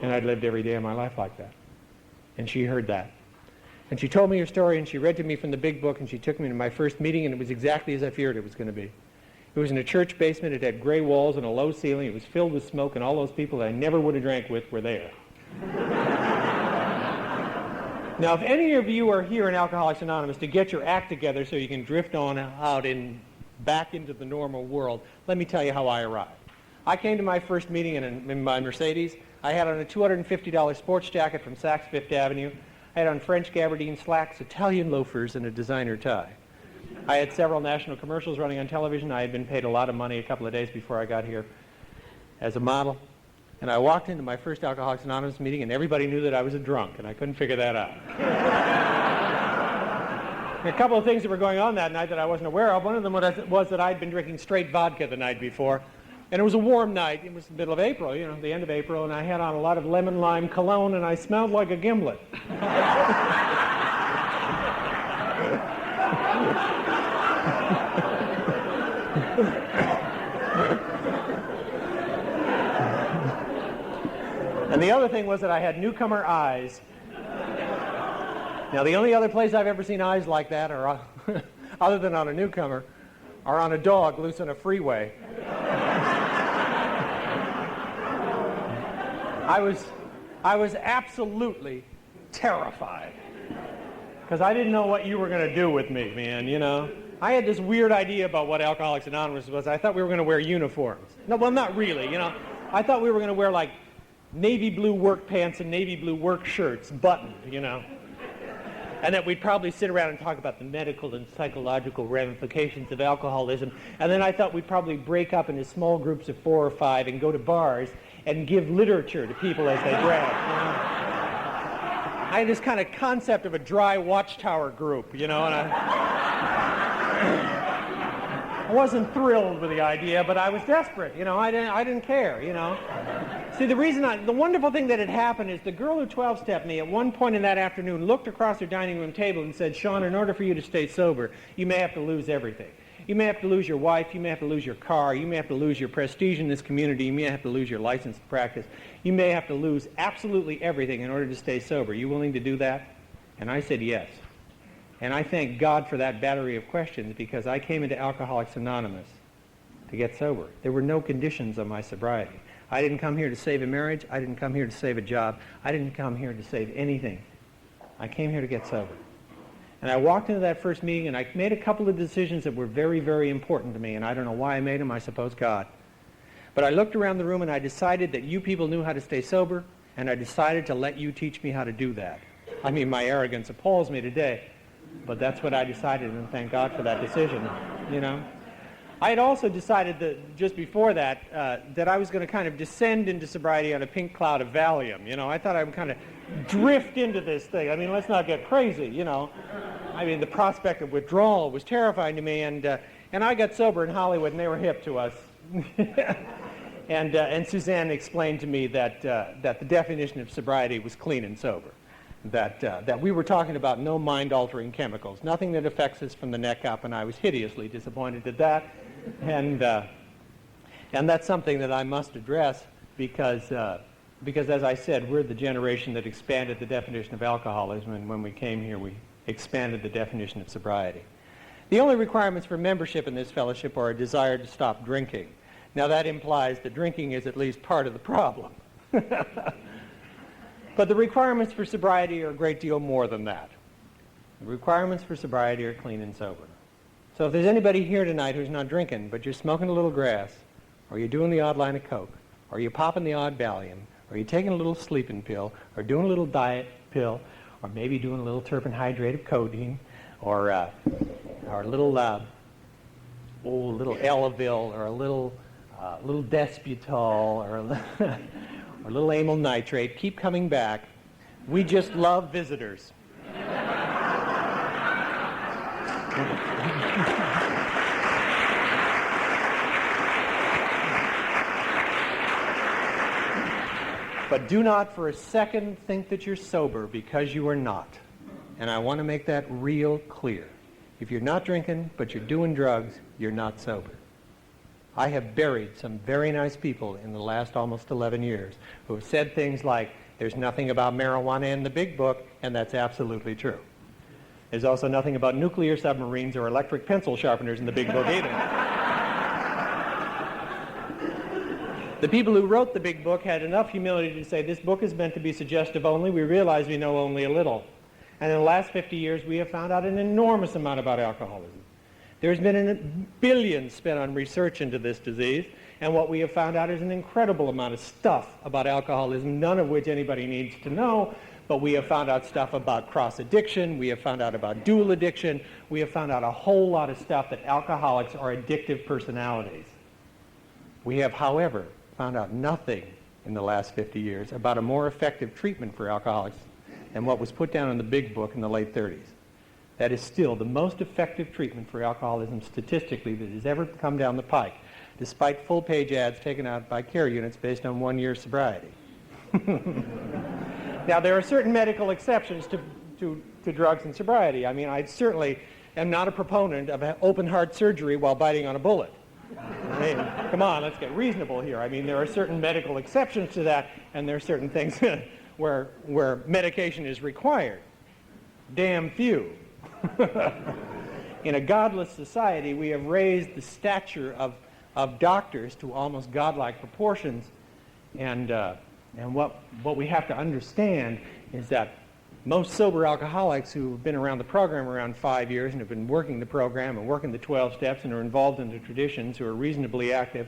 And I'd lived every day of my life like that. And she heard that. And she told me her story, and she read to me from the big book, and she took me to my first meeting, and it was exactly as I feared it was going to be. It was in a church basement. It had gray walls and a low ceiling. It was filled with smoke, and all those people that I never would have drank with were there. Now, if any of you are here in Alcoholics Anonymous to get your act together so you can drift on out back into the normal world, let me tell you how I arrived. I came to my first meeting in my Mercedes. I had on a $250 sports jacket from Saks Fifth Avenue. I had on French gabardine slacks, Italian loafers, and a designer tie. I had several national commercials running on television. I had been paid a lot of money a couple of days before I got here as a model. And I walked into my first Alcoholics Anonymous meeting, and everybody knew that I was a drunk, and I couldn't figure that out. A couple of things that were going on that night that I wasn't aware of. One of them was that I'd been drinking straight vodka the night before. And it was a warm night. It was the middle of April, you know, the end of April, and I had on a lot of lemon lime cologne, and I smelled like a gimlet. And the other thing was that I had newcomer eyes. Now, the only other place I've ever seen eyes like that, are, other than on a newcomer, are on a dog loose on a freeway. I was absolutely terrified because I didn't know what you were going to do with me, man, you know. I had this weird idea about what Alcoholics Anonymous was. I thought we were going to wear uniforms. No, well, not really, you know. I thought we were going to wear, like, navy blue work pants and navy blue work shirts, buttoned, you know. And that we'd probably sit around and talk about the medical and psychological ramifications of alcoholism. And then I thought we'd probably break up into small groups of 4 or 5 and go to bars and give literature to people as they drank. You know? I had this kind of concept of a dry watchtower group, you know, and I wasn't thrilled with the idea, but I was desperate, you know. I didn't care, you know. See, the wonderful thing that had happened is the girl who 12-stepped me at one point in that afternoon looked across her dining room table and said, Sean, in order for you to stay sober, you may have to lose everything. You may have to lose your wife, you may have to lose your car, you may have to lose your prestige in this community, you may have to lose your license to practice, you may have to lose absolutely everything in order to stay sober. You willing to do that? And I said yes. And I thank God for that battery of questions because I came into Alcoholics Anonymous to get sober. There were no conditions on my sobriety. I didn't come here to save a marriage. I didn't come here to save a job. I didn't come here to save anything. I came here to get sober. And I walked into that first meeting, and I made a couple of decisions that were very, very important to me, and I don't know why I made them. I suppose God. But I looked around the room, and I decided that you people knew how to stay sober, and I decided to let you teach me how to do that. I mean, my arrogance appalls me today, but that's what I decided, and thank God for that decision, you know. I had also decided that just before that, that I was going to kind of descend into sobriety on a pink cloud of Valium. You know, I thought I would kind of drift into this thing. I mean, let's not get crazy, you know. I mean, the prospect of withdrawal was terrifying to me, and I got sober in Hollywood, and they were hip to us. And Suzanne explained to me that the definition of sobriety was clean and sober. That we were talking about no mind-altering chemicals, nothing that affects us from the neck up, and I was hideously disappointed at that. And that's something that I must address because, as I said, we're the generation that expanded the definition of alcoholism, and when we came here, we expanded the definition of sobriety. The only requirements for membership in this fellowship are a desire to stop drinking. Now, that implies that drinking is at least part of the problem. But the requirements for sobriety are a great deal more than that. The requirements for sobriety are clean and sober. So if there's anybody here tonight who's not drinking, but you're smoking a little grass, or you're doing the odd line of Coke, or you're popping the odd Valium, or you're taking a little sleeping pill, or doing a little diet pill, or maybe doing a little terpene hydrate of codeine, or a little Elavil, or a little Desputal, or a little amyl nitrate, keep coming back. We just love visitors. But do not for a second think that you're sober, because you are not. And I want to make that real clear. If you're not drinking, but you're doing drugs, you're not sober. I have buried some very nice people in the last almost 11 years who have said things like, there's nothing about marijuana in the big book, and that's absolutely true. There's also nothing about nuclear submarines or electric pencil sharpeners in the big book either. The people who wrote the big book had enough humility to say, this book is meant to be suggestive only. We realize we know only a little. And in the last 50 years, we have found out an enormous amount about alcoholism. There's been billions spent on research into this disease, and what we have found out is an incredible amount of stuff about alcoholism, none of which anybody needs to know, but we have found out stuff about cross-addiction, we have found out about dual addiction, we have found out a whole lot of stuff that alcoholics are addictive personalities. We have, however, found out nothing in the last 50 years about a more effective treatment for alcoholics than what was put down in the big book in the late 30s. That is still the most effective treatment for alcoholism statistically that has ever come down the pike, despite full-page ads taken out by care units based on 1 year's sobriety. Now, there are certain medical exceptions to drugs and sobriety. I mean, I certainly am not a proponent of open-heart surgery while biting on a bullet. I mean, come on, let's get reasonable here. I mean, there are certain medical exceptions to that, and there are certain things where medication is required. Damn few. In a godless society, we have raised the stature of doctors to almost godlike proportions, and what we have to understand is that most sober alcoholics who have been around the program around 5 years and have been working the program and working the 12 steps and are involved in the traditions, who are reasonably active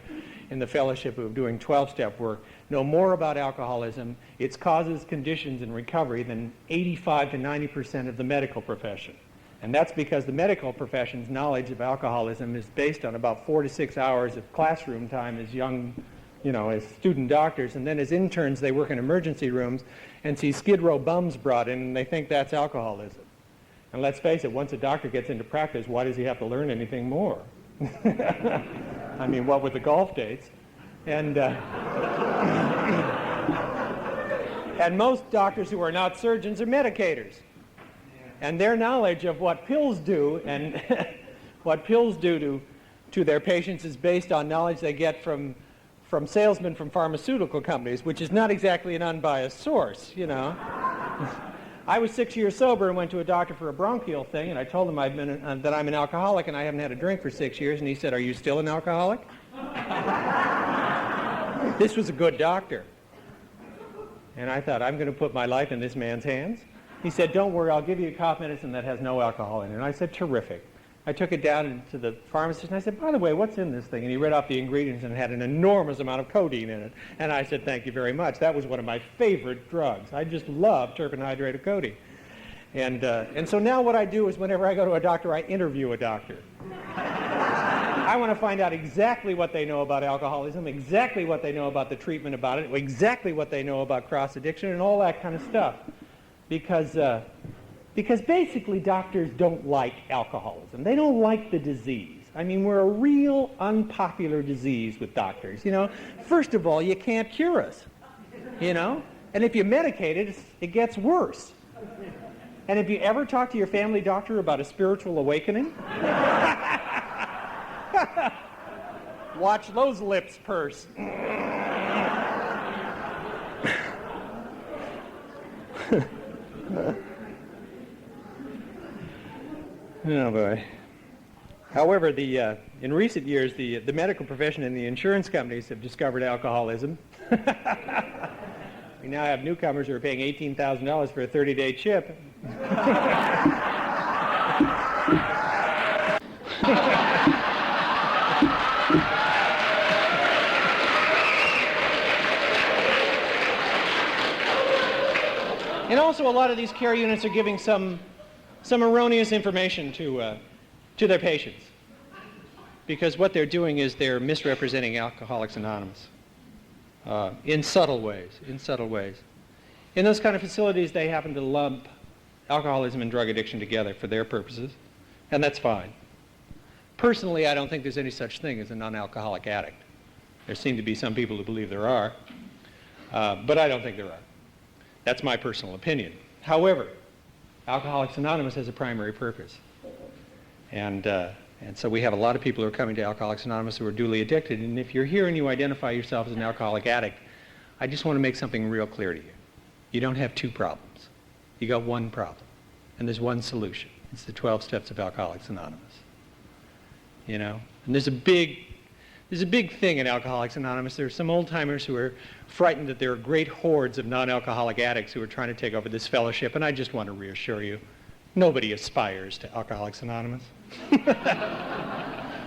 in the fellowship of doing 12-step work, know more about alcoholism, its causes, conditions, and recovery than 85 to 90% of the medical profession. And that's because the medical profession's knowledge of alcoholism is based on about 4 to 6 hours of classroom time as young, as student doctors, and then as interns they work in emergency rooms and see Skid Row bums brought in, and they think that's alcoholism. And let's face it, once a doctor gets into practice, why does he have to learn anything more? I mean, what with the golf dates? And most doctors who are not surgeons are medicators. And their knowledge of what pills do and what pills do to their patients is based on knowledge they get from salesmen from pharmaceutical companies, which is not exactly an unbiased source, I was 6 years sober and went to a doctor for a bronchial thing, and I told him that I'm an alcoholic and I haven't had a drink for 6 years, and he said, "Are you still an alcoholic?" This was a good doctor. And I thought, I'm going to put my life in this man's hands. He said, don't worry, I'll give you a cough medicine that has no alcohol in it. And I said, terrific. I took it down to the pharmacist and I said, by the way, what's in this thing? And he read off the ingredients and it had an enormous amount of codeine in it. And I said, thank you very much. That was one of my favorite drugs. I just love terpenhydrate of codeine. And so now what I do is whenever I go to a doctor, I interview a doctor. I want to find out exactly what they know about alcoholism, exactly what they know about the treatment about it, exactly what they know about cross-addiction and all that kind of stuff. Because basically doctors don't like alcoholism. They don't like the disease. I mean, we're a real unpopular disease with doctors, you know. First of all, you can't cure us, you know. And if you medicate it, it gets worse. And if you ever talk to your family doctor about a spiritual awakening, watch those lips purse. Oh boy. However, in recent years, the medical profession and the insurance companies have discovered alcoholism. We now have newcomers who are paying $18,000 for a 30-day chip. And also a lot of these care units are giving some erroneous information to their patients. Because what they're doing is they're misrepresenting Alcoholics Anonymous in subtle ways. In those kind of facilities, they happen to lump alcoholism and drug addiction together for their purposes, and that's fine. Personally, I don't think there's any such thing as a non-alcoholic addict. There seem to be some people who believe there are, but I don't think there are. That's my personal opinion. However, Alcoholics Anonymous has a primary purpose. And so we have a lot of people who are coming to Alcoholics Anonymous who are duly addicted. And if you're here and you identify yourself as an alcoholic addict, I just want to make something real clear to you. You don't have two problems. You got one problem. And there's one solution. It's the 12 steps of Alcoholics Anonymous. You know? And there's a big thing in Alcoholics Anonymous. There are some old-timers who are frightened that there are great hordes of non-alcoholic addicts who are trying to take over this fellowship. And I just want to reassure you, nobody aspires to Alcoholics Anonymous.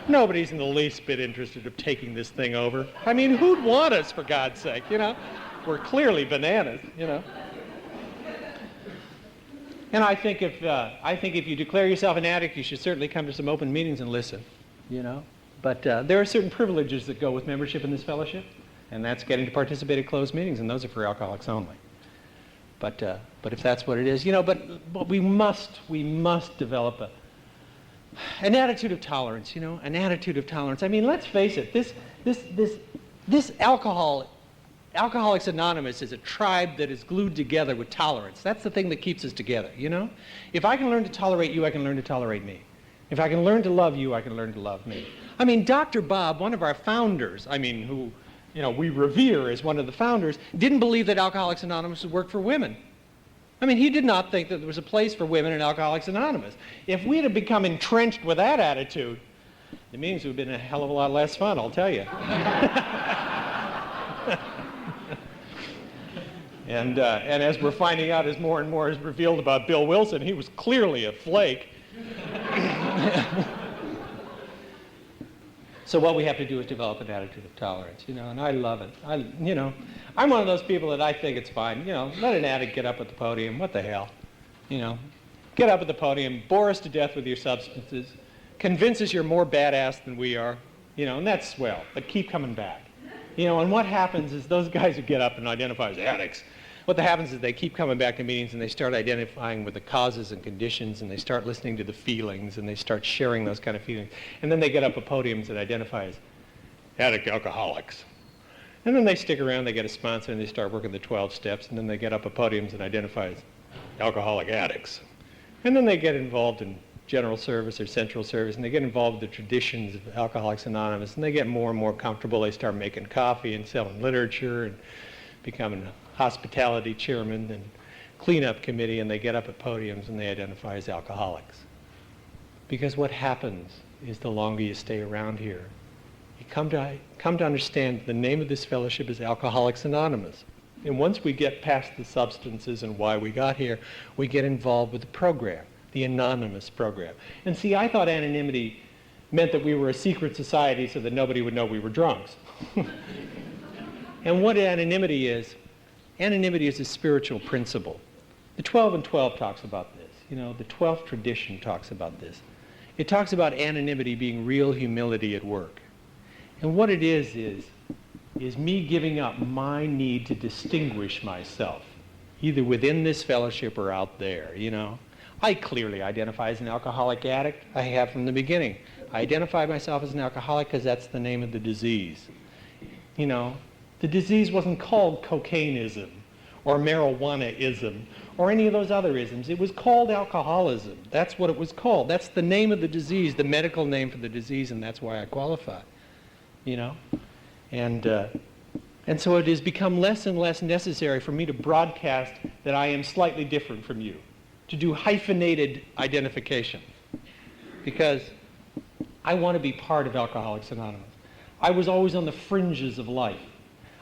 Nobody's in the least bit interested in taking this thing over. I mean, who'd want us, for God's sake, you know? We're clearly bananas, you know? And I think if you declare yourself an addict, you should certainly come to some open meetings and listen, you know? But there are certain privileges that go with membership in this fellowship, and that's getting to participate at closed meetings, and those are for alcoholics only. But if that's what it is, you know, but we must develop an attitude of tolerance, you know, an attitude of tolerance. I mean, let's face it, this Alcoholics Anonymous is a tribe that is glued together with tolerance. That's the thing that keeps us together, you know? If I can learn to tolerate you, I can learn to tolerate me. If I can learn to love you, I can learn to love me. I mean, Dr. Bob, one of our founders, I mean, who, you know, we revere as one of the founders, didn't believe that Alcoholics Anonymous would work for women. I mean, he did not think that there was a place for women in Alcoholics Anonymous. If we had become entrenched with that attitude, the meetings would have been a hell of a lot less fun, I'll tell you. And as we're finding out, as more and more is revealed about Bill Wilson, he was clearly a flake. So what we have to do is develop an attitude of tolerance, you know, and I love it. You know, I'm one of those people that I think it's fine. You know, let an addict get up at the podium. What the hell? You know, get up at the podium, bore us to death with your substances, convince us you're more badass than we are, you know, and that's swell, but keep coming back. You know, and what happens is those guys who get up and identify as addicts, what happens is they keep coming back to meetings and they start identifying with the causes and conditions, and they start listening to the feelings, and they start sharing those kind of feelings. And then they get up at podiums that identify as addict alcoholics. And then they stick around, they get a sponsor, and they start working the 12 steps, and then they get up at podiums that identify as alcoholic addicts. And then they get involved in general service or central service, and they get involved with the traditions of Alcoholics Anonymous, and they get more and more comfortable. They start making coffee and selling literature and becoming a hospitality chairman and cleanup committee, and they get up at podiums and they identify as alcoholics. Because what happens is the longer you stay around here, You come to understand the name of this fellowship is Alcoholics Anonymous. And once we get past the substances and why we got here, we get involved with the program, the anonymous program. And see, I thought anonymity meant that we were a secret society so that nobody would know we were drunks. And what anonymity is a spiritual principle. The 12 and 12 talks about this. You know, the 12th tradition talks about this. It talks about anonymity being real humility at work. And what it is me giving up my need to distinguish myself, either within this fellowship or out there, you know. I clearly identify as an alcoholic addict. I have from the beginning. I identify myself as an alcoholic because that's the name of the disease. You know, the disease wasn't called cocaineism or marijuanaism or any of those other isms. It was called alcoholism. That's what it was called. That's the name of the disease, the medical name for the disease, and that's why I qualify, you know. And so it has become less and less necessary for me to broadcast that I am slightly different from you, to do hyphenated identification, because I want to be part of Alcoholics Anonymous. I was always on the fringes of life.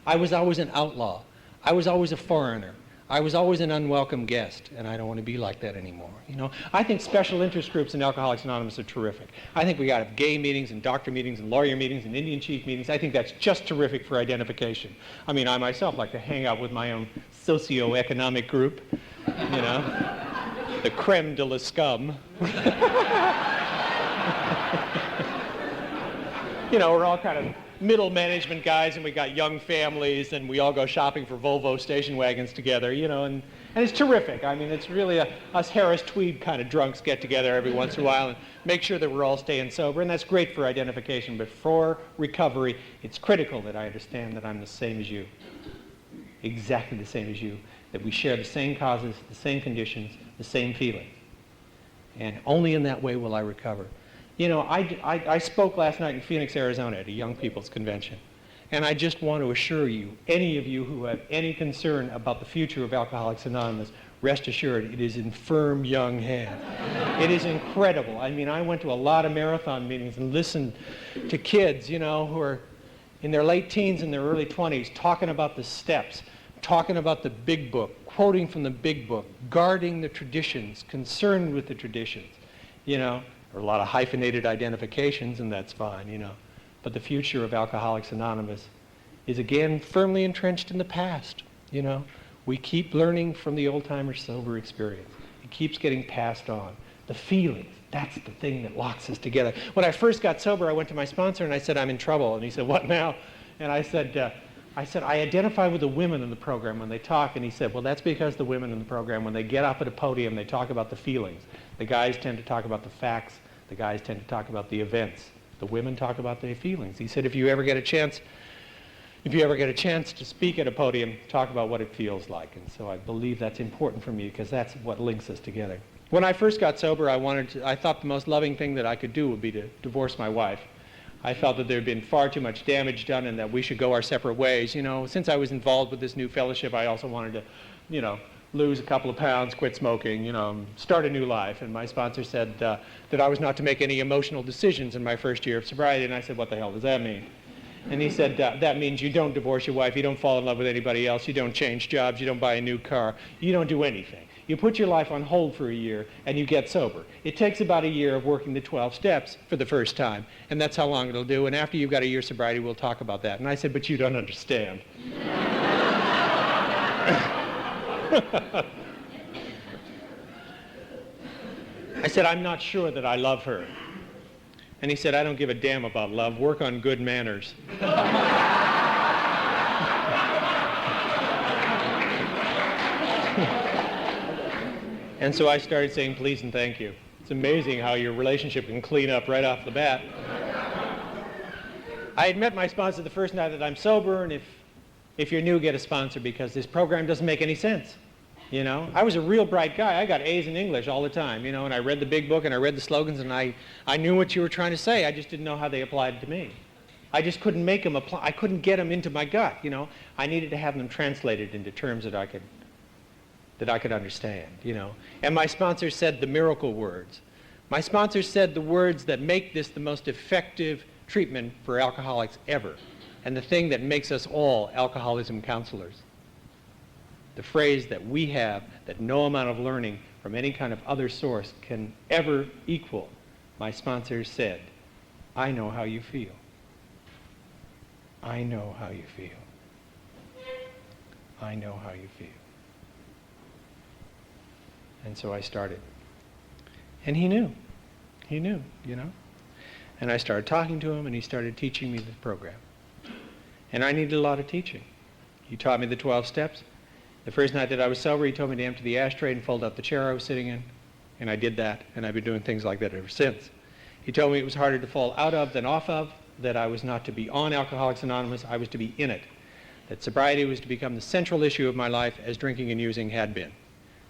I was always an outlaw. I was always a foreigner. I was always an unwelcome guest, and I don't want to be like that anymore. You know, I think special interest groups in Alcoholics Anonymous are terrific. I think we got to have gay meetings and doctor meetings and lawyer meetings and Indian chief meetings. I think that's just terrific for identification. I mean, I myself like to hang out with my own socio-economic group, you know, the creme de la scum. You know, we're all kind of middle management guys, and we got young families, and we all go shopping for Volvo station wagons together, you know, and it's terrific. I mean, it's really us Harris Tweed kind of drunks get together every once in a while and make sure that we're all staying sober, and that's great for identification. But for recovery, it's critical that I understand that I'm the same as you, exactly the same as you, that we share the same causes, the same conditions, the same feelings. And only in that way will I recover. You know, I spoke last night in Phoenix, Arizona at a young people's convention. And I just want to assure you, any of you who have any concern about the future of Alcoholics Anonymous, rest assured it is in firm young hands. It is incredible. I mean, I went to a lot of marathon meetings and listened to kids, you know, who are in their late teens and their early 20s talking about the steps, talking about the big book, quoting from the big book, guarding the traditions, concerned with the traditions, you know. There are a lot of hyphenated identifications, and that's fine, you know. But the future of Alcoholics Anonymous is again firmly entrenched in the past, you know. We keep learning from the old-timer sober experience. It keeps getting passed on. The feelings, that's the thing that locks us together. When I first got sober, I went to my sponsor and I said, I'm in trouble. And he said, what now? And I said, I identify with the women in the program when they talk. And he said, well, that's because the women in the program, when they get up at a podium, they talk about the feelings. The guys tend to talk about the facts. The guys tend to talk about the events. The women talk about their feelings. He said, if you ever get a chance to speak at a podium, talk about what it feels like. And so I believe that's important for me because that's what links us together. When I first got sober, I thought the most loving thing that I could do would be to divorce my wife. I felt that there had been far too much damage done and that we should go our separate ways. You know, since I was involved with this new fellowship, I also wanted to, you know, lose a couple of pounds, quit smoking, you know, start a new life. And my sponsor said that I was not to make any emotional decisions in my first year of sobriety. And I said, what the hell does that mean? And he said, that means you don't divorce your wife, you don't fall in love with anybody else, you don't change jobs, you don't buy a new car, you don't do anything. You put your life on hold for a year and you get sober. It takes about a year of working the 12 steps for the first time, and that's how long it'll do. And after you've got a year sobriety, we'll talk about that. And I said, but you don't understand. I said, I'm not sure that I love her. And he said, I don't give a damn about love. Work on good manners. And so I started saying please and thank you. It's amazing how your relationship can clean up right off the bat. I had met my sponsor the first night that I'm sober, and if you're new, get a sponsor because this program doesn't make any sense. You know, I was a real bright guy. I got A's in English all the time, you know, and I read the big book and I read the slogans and I knew what you were trying to say. I just didn't know how they applied to me. I just couldn't make them apply. I couldn't get them into my gut, you know. I needed to have them translated into terms that I could understand, you know. And my sponsor said the miracle words. My sponsor said the words that make this the most effective treatment for alcoholics ever, and the thing that makes us all alcoholism counselors. The phrase that we have that no amount of learning from any kind of other source can ever equal. My sponsor said, "I know how you feel. I know how you feel. I know how you feel." And so I started. And he knew, you know. And I started talking to him, and he started teaching me the program. And I needed a lot of teaching. He taught me the 12 steps. The first night that I was sober, he told me to empty the ashtray and fold out the chair I was sitting in. And I did that, and I've been doing things like that ever since. He told me it was harder to fall out of than off of, that I was not to be on Alcoholics Anonymous, I was to be in it. That sobriety was to become the central issue of my life as drinking and using had been.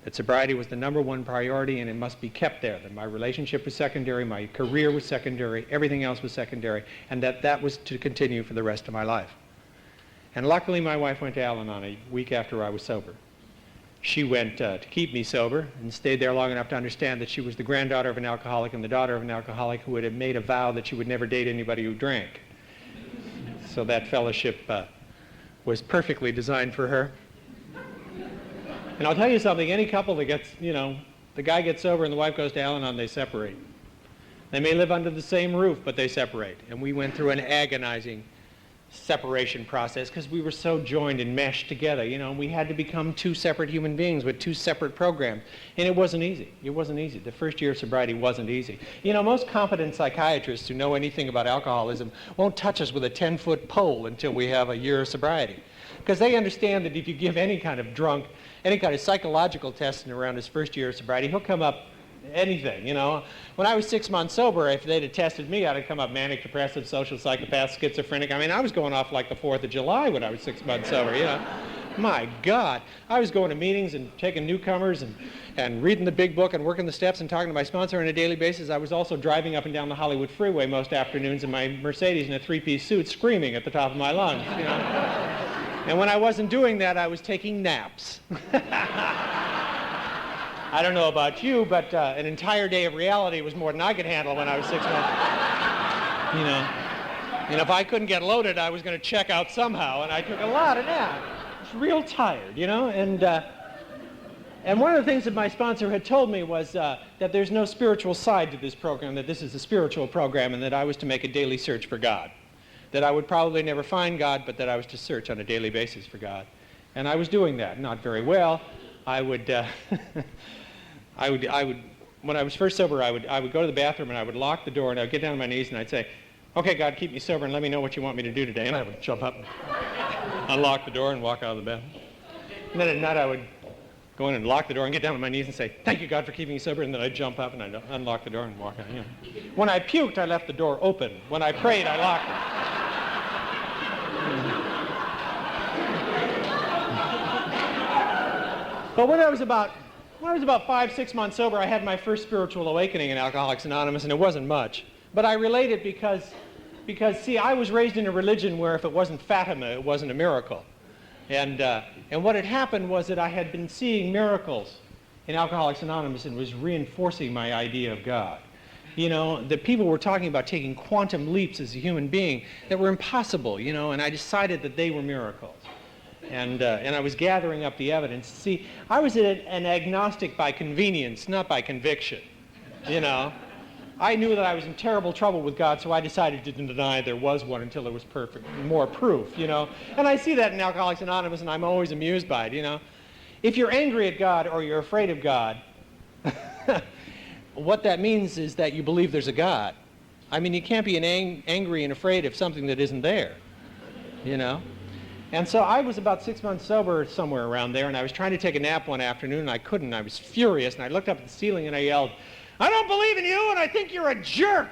That sobriety was the #1 priority, and it must be kept there. That my relationship was secondary, my career was secondary, everything else was secondary, and that was to continue for the rest of my life. And luckily, my wife went to Al-Anon a week after I was sober. She went to keep me sober and stayed there long enough to understand that she was the granddaughter of an alcoholic and the daughter of an alcoholic who had made a vow that she would never date anybody who drank. So that fellowship was perfectly designed for her. And I'll tell you something, any couple that gets, the guy gets sober and the wife goes to Al-Anon, they separate. They may live under the same roof, but they separate. And we went through an agonizing separation process because we were so joined and meshed together. We had to become two separate human beings with two separate programs. And it wasn't easy. It wasn't easy. The first year of sobriety wasn't easy. Most competent psychiatrists who know anything about alcoholism won't touch us with a 10-foot pole until we have a year of sobriety. Because they understand that if you give any kind of drunk, any kind of psychological testing around his first year of sobriety, he'll come up anything, When I was 6 months sober, if they'd have tested me, I'd have come up manic, depressive, social psychopath, schizophrenic. I was going off like the 4th of July when I was 6 months sober, My God. I was going to meetings and taking newcomers and reading the big book and working the steps and talking to my sponsor on a daily basis. I was also driving up and down the Hollywood freeway most afternoons in my Mercedes in a 3-piece suit, screaming at the top of my lungs, And when I wasn't doing that, I was taking naps. I don't know about you, but an entire day of reality was more than I could handle when I was 6 months. And if I couldn't get loaded, I was going to check out somehow, and I took a lot of naps. I was real tired, And one of the things that my sponsor had told me was that there's no spiritual side to this program, that this is a spiritual program, and that I was to make a daily search for God. That I would probably never find God, but that I was to search on a daily basis for God. And I was doing that, not very well. I would, when I was first sober, I would go to the bathroom and I would lock the door and I would get down on my knees and I'd say, "Okay, God, keep me sober and let me know what you want me to do today." And I would jump up and unlock the door and walk out of the bathroom. And then at night I would go in and lock the door and get down on my knees and say, "Thank you, God, for keeping me sober." And then I'd jump up and I'd unlock the door and walk out. When I puked, I left the door open. When I prayed, I locked it. But when I was about 5-6 months sober, I had my first spiritual awakening in Alcoholics Anonymous, and it wasn't much. But I relate it because see, I was raised in a religion where if it wasn't Fatima, it wasn't a miracle. And what had happened was that I had been seeing miracles in Alcoholics Anonymous and was reinforcing my idea of God. That people were talking about taking quantum leaps as a human being that were impossible, and I decided that they were miracles. And I was gathering up the evidence. See, I was an agnostic by convenience, not by conviction, I knew that I was in terrible trouble with God, so I decided to deny there was one until there was more proof, And I see that in Alcoholics Anonymous, and I'm always amused by it, If you're angry at God or you're afraid of God, what that means is that you believe there's a God. You can't be angry and afraid of something that isn't there, And so I was about 6 months sober, somewhere around there, and I was trying to take a nap one afternoon, and I couldn't. I was furious, and I looked up at the ceiling, and I yelled, "I don't believe in you, and I think you're a jerk!"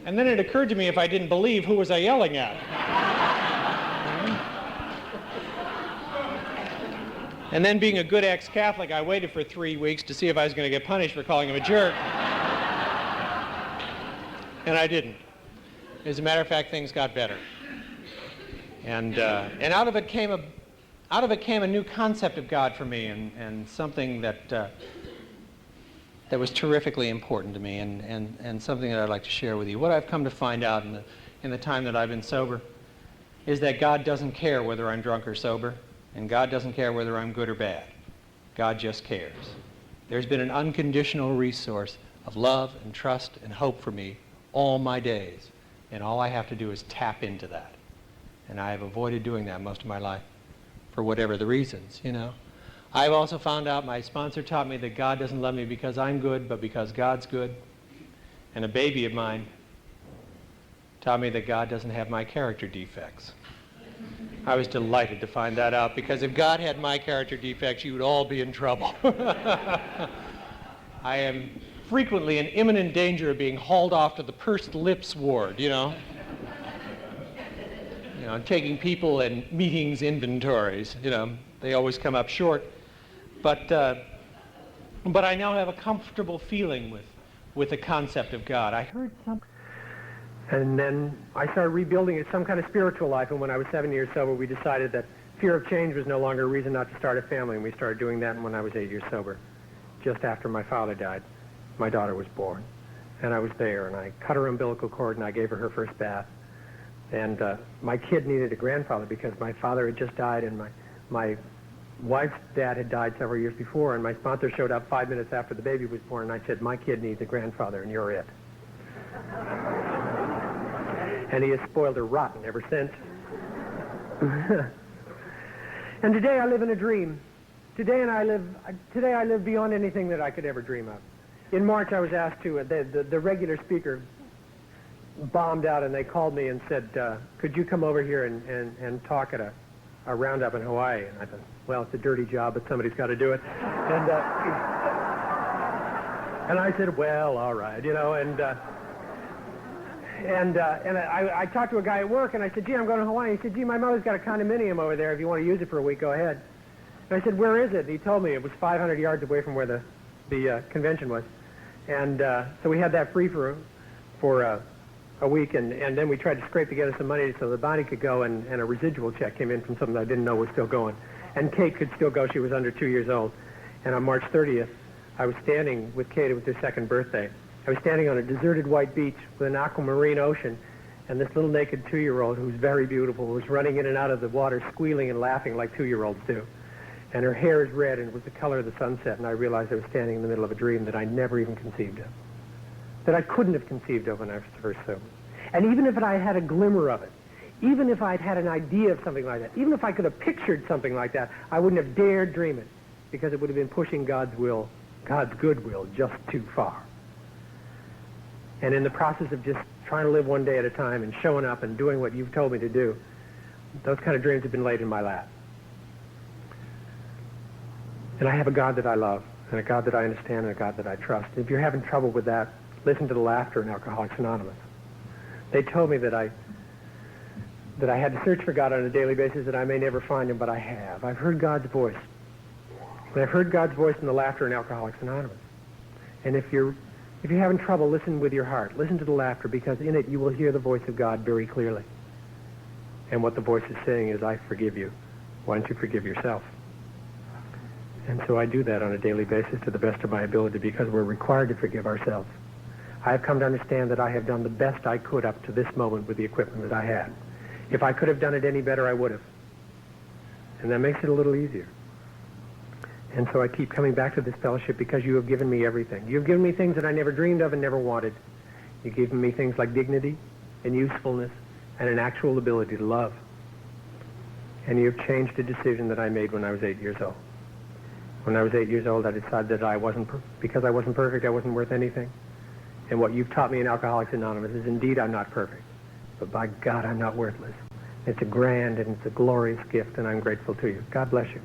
And then it occurred to me, if I didn't believe, who was I yelling at? And then, being a good ex-Catholic, I waited for 3 weeks to see if I was going to get punished for calling him a jerk. And I didn't. As a matter of fact, things got better. And out of it came a new concept of God for me, and something that that was terrifically important to me, and something that I'd like to share with you. What I've come to find out in the time that I've been sober is that God doesn't care whether I'm drunk or sober, and God doesn't care whether I'm good or bad. God just cares. There's been an unconditional resource of love and trust and hope for me all my days, and all I have to do is tap into that. And I have avoided doing that most of my life for whatever the reasons, you know. I've also found out, my sponsor taught me that God doesn't love me because I'm good, but because God's good. And a baby of mine taught me that God doesn't have my character defects. I was delighted to find that out, because if God had my character defects, you would all be in trouble. I am frequently in imminent danger of being hauled off to the pursed lips ward, you know. You know, taking people and meetings inventories, you know. They always come up short. But I now have a comfortable feeling with the concept of God. I heard something. And then I started rebuilding some kind of spiritual life, and when I was 7 years sober, we decided that fear of change was no longer a reason not to start a family, and we started doing that when I was 8 years sober. Just after my father died, my daughter was born, and I was there, and I cut her umbilical cord, and I gave her her first bath. And my kid needed a grandfather because my father had just died, and my wife's dad had died several years before, and my sponsor showed up 5 minutes after the baby was born, and I said, my kid needs a grandfather, and you're it. And he has spoiled her rotten ever since. And today I live in a dream. Today I live beyond anything that I could ever dream of. In March I was asked to, the regular speaker bombed out, and they called me and said, could you come over here and talk at a roundup in Hawaii? And I thought, well, it's a dirty job, but somebody's got to do it. And I said, well, all right, you know, and I talked to a guy at work, and I said, gee, I'm going to Hawaii. He said, gee, my mother's got a condominium over there. If you want to use it for a week, go ahead. And I said, where is it? And he told me it was 500 yards away from where the convention was. And so we had that free for a week, and then we tried to scrape together some money so the body could go, and a residual check came in from something I didn't know was still going. And Kate could still go. She was under 2 years old. And on March 30th, I was standing with Kate. It was her second birthday. I was standing on a deserted white beach with an aquamarine ocean, and this little naked 2-year-old, who's very beautiful, was running in and out of the water, squealing and laughing like 2-year-olds do. And her hair is red, and it was the color of the sunset, and I realized I was standing in the middle of a dream that I never even conceived of, that I couldn't have conceived of when I was first sober. And even if I had a glimmer of it, even if I'd had an idea of something like that, even if I could have pictured something like that, I wouldn't have dared dream it, because it would have been pushing God's will, God's goodwill, just too far. And in the process of just trying to live one day at a time and showing up and doing what you've told me to do, those kind of dreams have been laid in my lap. And I have a God that I love, and a God that I understand, and a God that I trust. If you're having trouble with that, listen to the laughter in Alcoholics Anonymous. They told me that I had to search for God on a daily basis, that I may never find him, but I have. I've heard God's voice. And I've heard God's voice in the laughter in Alcoholics Anonymous. And if you're having trouble, listen with your heart. Listen to the laughter, because in it you will hear the voice of God very clearly. And what the voice is saying is, I forgive you. Why don't you forgive yourself? And so I do that on a daily basis to the best of my ability, because we're required to forgive ourselves. I have come to understand that I have done the best I could up to this moment with the equipment that I had. If I could have done it any better, I would have. And that makes it a little easier. And so I keep coming back to this fellowship because you have given me everything. You've given me things that I never dreamed of and never wanted. You've given me things like dignity and usefulness and an actual ability to love. And you've changed a decision that I made when I was 8 years old. When I was 8 years old, I decided that because I wasn't perfect, I wasn't worth anything. And what you've taught me in Alcoholics Anonymous is, indeed, I'm not perfect. But by God, I'm not worthless. It's a grand and it's a glorious gift, and I'm grateful to you. God bless you.